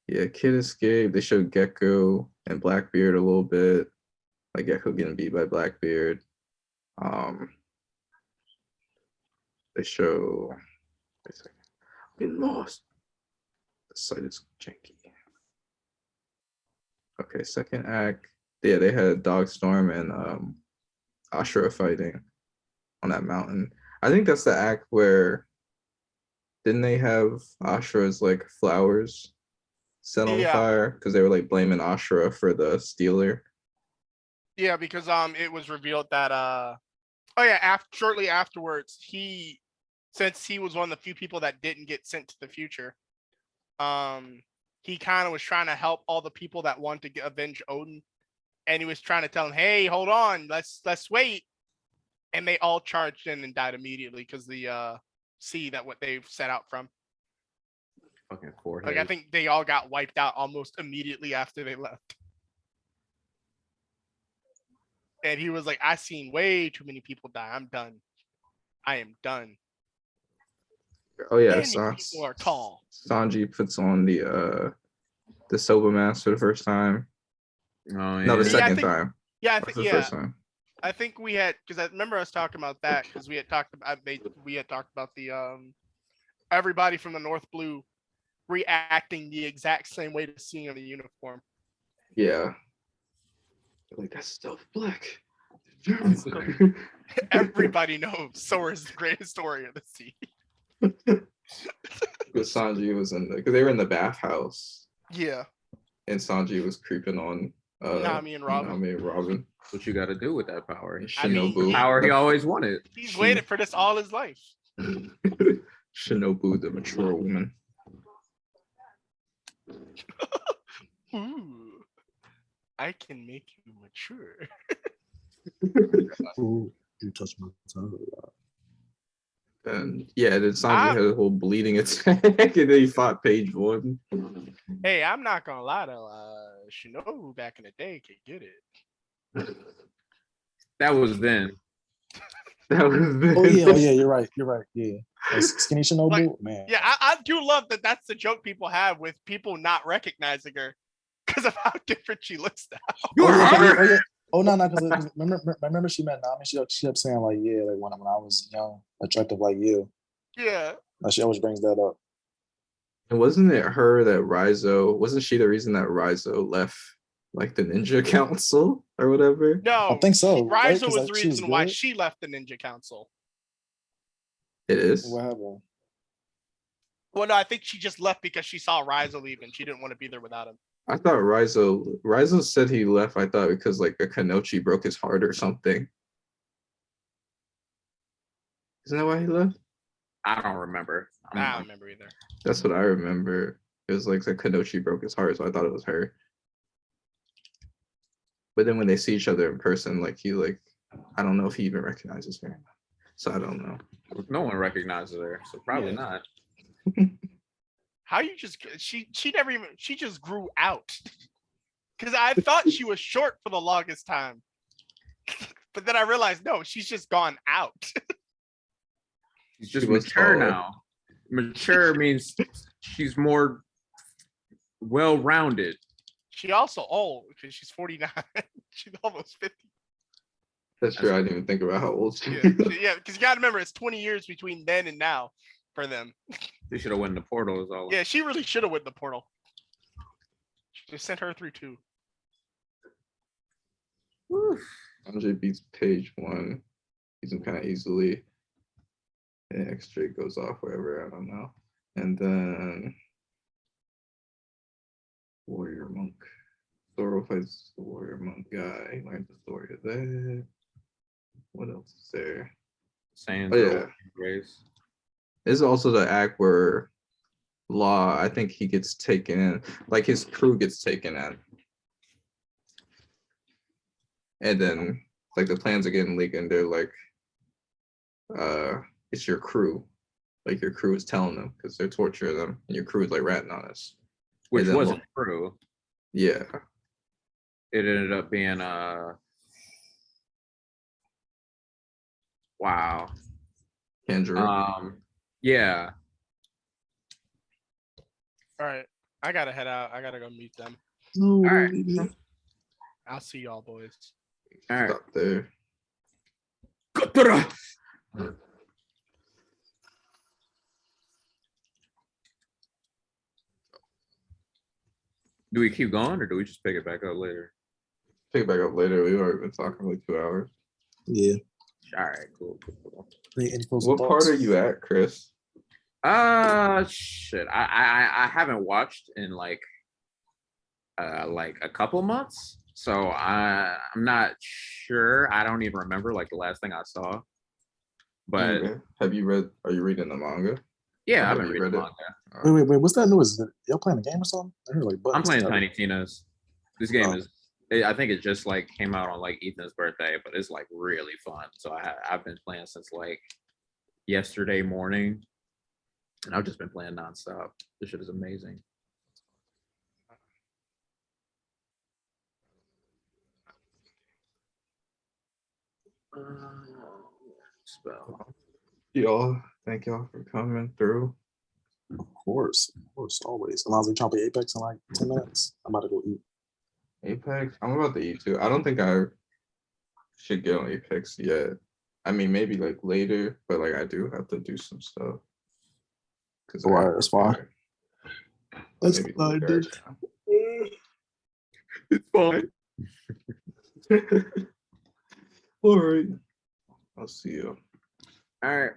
Yeah, Kid escaped. They showed Gecko and Blackbeard a little bit. Like Gecko getting beat by Blackbeard. They show. Wait a second. I've been lost. The site is janky. Okay, second act. Yeah, they had Dogstorm and Ashura fighting on that mountain. I think that's the act where didn't they have Ashura's like flowers set on Yeah. fire because they were like blaming Ashura for the stealer. Yeah, because it was revealed that oh yeah, shortly afterwards, since he was one of the few people that didn't get sent to the future, he kind of was trying to help all the people that wanted to avenge Odin, and he was trying to tell them, "Hey, hold on, let's wait," and they all charged in and died immediately because the sea that what they've set out from. Fucking forehead. Like I think they all got wiped out almost immediately after they left. And he was like, "I've seen way too many people die. I'm done. I am done." Oh yeah, Many people are tall. Sanji puts on the Soba mask for the first time. Oh, No, the yeah. second time. Yeah, I Or think for the first time. I think we had because I remember us talking about that because we had talked about the everybody from the North Blue reacting the exact same way to seeing the uniform. Yeah. Like that's Stealth Black. Everybody knows Sora is the greatest story of the sea. Because Sanji was because they were in the bathhouse Yeah, and Sanji was creeping on Nami and Robin. Nami and Robin. What you got to do with that power? And I mean, Shinobu. Power he always wanted. He's waited for this all his life. Shinobu, the mature woman. Ooh, I can make you mature. Ooh, you touched my tongue. And yeah, then Sanji had a whole bleeding attack, and then he fought Page One. Hey, I'm not gonna lie though. Shinobu back in the day could get it. That was then. That was Oh yeah, you're right. Yeah, like, skinny Shinobu, Like, man. Yeah, I do love that. That's the joke people have with people not recognizing her because of how different she looks now. Oh no, because remember she met Nami. She kept saying like, yeah, like when I was young, attractive like you. Yeah. Like, she always brings that up. And wasn't it her that wasn't she the reason that Rizo left like the Ninja Council or whatever? No, I think so. Rizo right? 'Cause, was like, the she was reason why good. she left the Ninja Council. It is. What happened? Well, no, I think she just left because she saw Rizo leave and she didn't want to be there without him. I thought Rizo said he left, I thought because like a Kanochi broke his heart or something. Isn't that why he left? I don't remember. I don't remember either. That's what I remember. It was like the Kanochi broke his heart, so I thought it was her. But then when they see each other in person, like I don't know if he even recognizes her. So I don't know. No one recognizes her, so probably not. How you just she just grew out. Because I thought she was short for the longest time. But then I realized no, she's just gone out. She's just She was mature taller. now. Mature means she's more well-rounded. She also old because she's 49. She's almost 50. That's true. I didn't even think about how old she Yeah, is. yeah, because you gotta remember it's 20 years between then and now for them. They should have went in the portal. Is all. Yeah, she really should have went in the portal. Just sent her through too. Andre beats Page One. Beats him kind of easily. And X-Ray goes off wherever, I don't know. And then Warrior Monk. Zoro fights the Warrior Monk guy. He learns the story of that. What else is there? Saying Oh, yeah. Grace. This is also the act where Law, I think he gets taken in, like his crew gets taken in. And then like the plans are getting leaked and they're like, it's your crew. Like your crew is telling them because they're torturing them and your crew is like ratting on us. Which then wasn't true. Yeah. It ended up being wow. Kendra. Yeah. All right, I gotta head out. I gotta go meet them. No, All right. I'll see y'all boys. All right. Stop there. Do we keep going or do we just pick it back up later? Pick it back up later. We've already been talking for like 2 hours. Yeah. All right, cool. Any closing What part thoughts? are you at, Chris? Shit. I haven't watched in like like a couple months. So I'm not sure. I don't even remember like the last thing I saw. But Have you read? Are you reading the manga? yeah, I've Have been you reading read it? manga. Wait. What's that new? Is it, y'all playing a game or something? I heard like I'm buttons. playing tapping. Tiny Tina's. This game Oh. is. I think it just like came out on like Ethan's birthday, but it's like really fun. So I've been playing since like yesterday morning, and I've just been playing nonstop. This shit is amazing. Spell. Thank y'all for coming through. Of course, always. Alonzo, you trying to play Apex in like 10 minutes? I'm about to go eat. Apex? I'm about to eat too. I don't think I should get on Apex yet. I mean, maybe like later, but like I do have to do some stuff. All right, that's fine. That's Maybe fine, later. dude. It's fine. All right. I'll see you. All right.